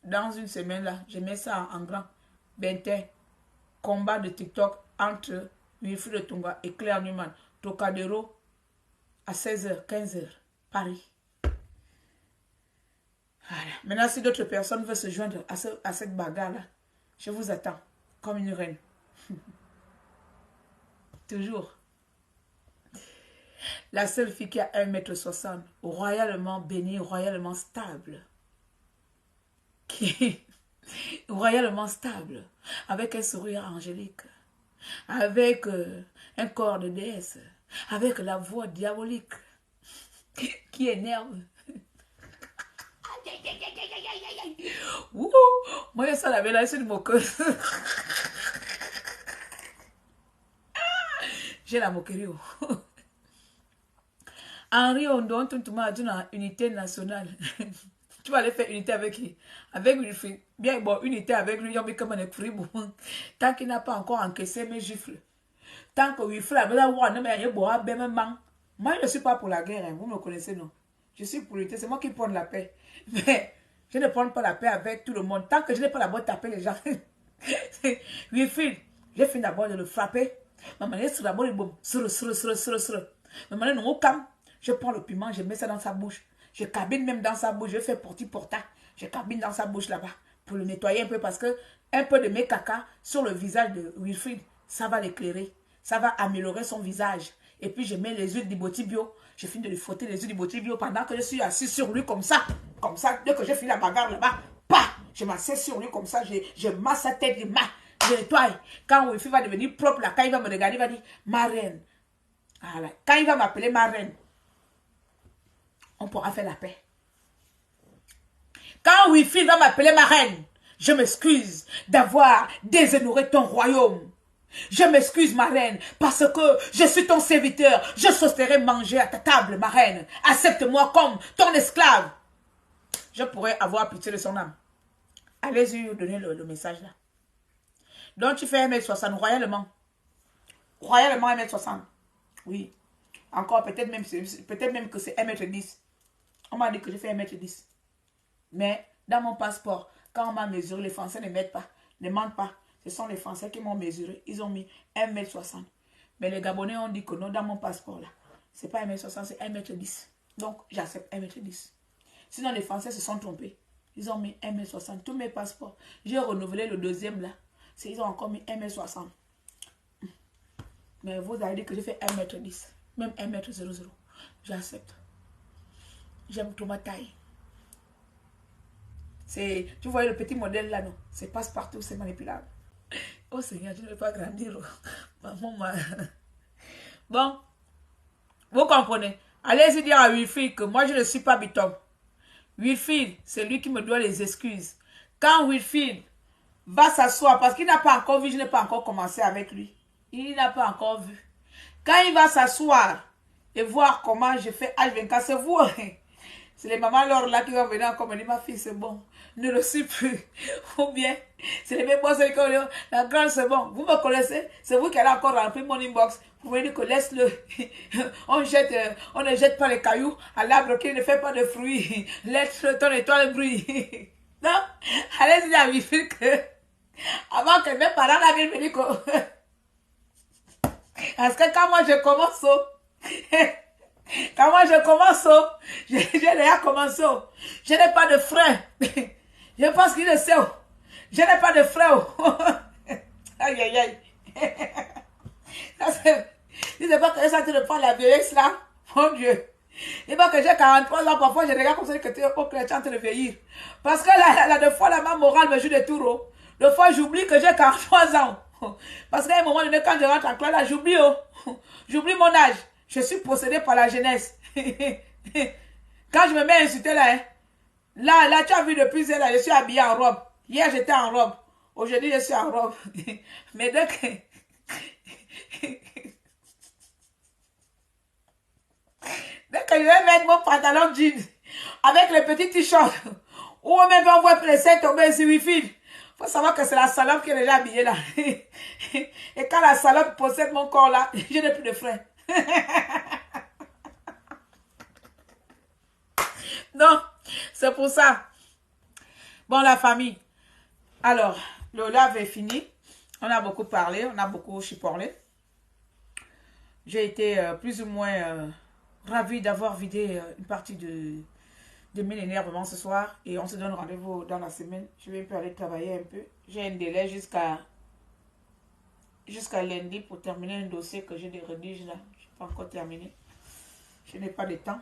Dans une semaine, là, je mets ça en grand. 21, combat de TikTok entre Wilfried Otunga et Claire Newman. Trocadéro à 16h, 15h, Paris. Voilà. Maintenant, si d'autres personnes veulent se joindre à cette bagarre-là, je vous attends comme une reine. Toujours. La seule fille qui a 1,60 m, royalement bénie, royalement stable. Royalement stable. Avec un sourire angélique. Avec un corps de déesse. Avec la voix diabolique. Qui énerve. Ouh, moi, ça l'avait là, c'est une moqueuse. J'ai la moquerie. Henri Ondon, tu m'as dit une unité nationale. Tu vas aller faire unité avec qui? Avec Wilfried. Bien, bon, unité avec lui, tant qu'il n'a pas encore encaissé mes gifles. Tant que Wilfried, moi, je ne suis pas pour la guerre, hein. Vous me connaissez, non? Je suis pour l'unité, c'est moi qui prends la paix. Mais je ne prends pas la paix avec tout le monde. Tant que je n'ai pas la bonne taper les gens. Wilfried, j'ai fini d'abord de le frapper. Maman, je prends le piment, je mets ça dans sa bouche. Je cabine même dans sa bouche. Je fais porta. Je cabine dans sa bouche là-bas pour le nettoyer un peu parce que un peu de mes caca sur le visage de Wilfried, ça va l'éclairer. Ça va améliorer son visage. Et puis je mets les huiles d'Iboti Bio. Je finis de lui frotter les huiles d'Iboti Bio pendant que je suis assis sur lui comme ça. Comme ça, dès que j'ai fini la bagarre là-bas, je m'assieds sur lui comme ça. Je masse sa tête, je nettoie. Quand Wilfried va devenir propre là, quand il va me regarder, il va dire ma reine. Voilà. Quand il va m'appeler ma reine, on pourra faire la paix. Quand Wilfried va m'appeler ma reine, je m'excuse d'avoir déshonoré ton royaume. Je m'excuse, ma reine, parce que je suis ton serviteur. Je sauterai manger à ta table, ma reine. Accepte-moi comme ton esclave. Je pourrais avoir pitié de son âme. Allez-y, donner le message là. Donc tu fais 1,60 m royalement. Royalement 1,60 m. Oui. Encore peut-être même que c'est 1,10 m. On m'a dit que je fais 1,10 m. Mais dans mon passeport, quand on m'a mesuré, les Français ne mettent pas. Ne mentent pas. Ce sont les Français qui m'ont mesuré. Ils ont mis 1,60 m. Mais les Gabonais ont dit que non, dans mon passeport là, c'est pas 1,60 m, c'est 1,10 m. Donc, j'accepte 1,10 m. Sinon, les Français se sont trompés. Ils ont mis 1,60 m. Tous mes passeports. J'ai renouvelé le deuxième là. Ils ont encore mis 1,60 m. Mais vous avez dit que j'ai fait 1,10 m. Même 1,00 m. J'accepte. J'aime trop ma taille. Tu voyez le petit modèle là, non? C'est passe-partout, c'est manipulable. Oh Seigneur, je ne vais pas grandir. Maman, bon, vous comprenez. Allez-y dire à Wilfried que moi je ne suis pas Bitom. Wilfried, c'est lui qui me doit les excuses. Quand Wilfried va s'asseoir, parce qu'il n'a pas encore vu, je n'ai pas encore commencé avec lui. Il n'a pas encore vu. Quand il va s'asseoir et voir comment je fais H24, c'est vous. C'est les mamans Laure là qui vont venir encore me dire, ma fille, c'est bon. Ne le suis plus. Ou bien, c'est les mêmes boss qui vont dire, la grande, c'est bon. Vous me connaissez, c'est vous qui allez encore remplir mon inbox. Vous me dites que laisse-le. On ne jette pas les cailloux à l'arbre qui ne fait pas de fruits. Laisse-le, ton étoile brille. Non, allez-y à Wilfried que, avant que mes parents viennent me dire que, parce que quand moi je commence, quand moi je commence, j'ai déjà commencé. Je n'ai pas de frein. Je pense qu'il le sait. Je n'ai pas de frein. Aïe, aïe, aïe. C'est pas que ça te prend la vieillesse là. Mon Dieu. Et pas que j'ai 43 ans, parfois je regarde comme ça que tu es en train de vieillir. Parce que là, deux fois, ma morale me joue des tours. Deux fois, j'oublie que j'ai 43 ans. Parce qu'à un moment donné, quand je rentre en classe, là, j'oublie. J'oublie mon âge. Je suis possédée par la jeunesse. Quand je me mets à insulter là, hein, là, tu as vu depuis là, je suis habillée en robe. Hier, j'étais en robe. Aujourd'hui, je suis en robe. Mais dès que... dès que je vais mettre mon pantalon jean avec les petits t-shirts, ou même on voit les seins tomber sur Wi-Fi, il faut savoir que c'est la salope qui est déjà habillée là. Et quand la salope possède mon corps là, je n'ai plus de frein. Non, c'est pour ça. Bon, la famille. Alors, le live est fini. On a beaucoup parlé, on a beaucoup chiporlé. J'ai été plus ou moins ravie d'avoir vidé une partie de mes énervements ce soir. Et on se donne rendez-vous dans la semaine. Je vais un peu aller travailler un peu. J'ai un délai jusqu'à lundi pour terminer un dossier que j'ai rédigé là. Je n'ai pas encore terminé. Je n'ai pas de temps.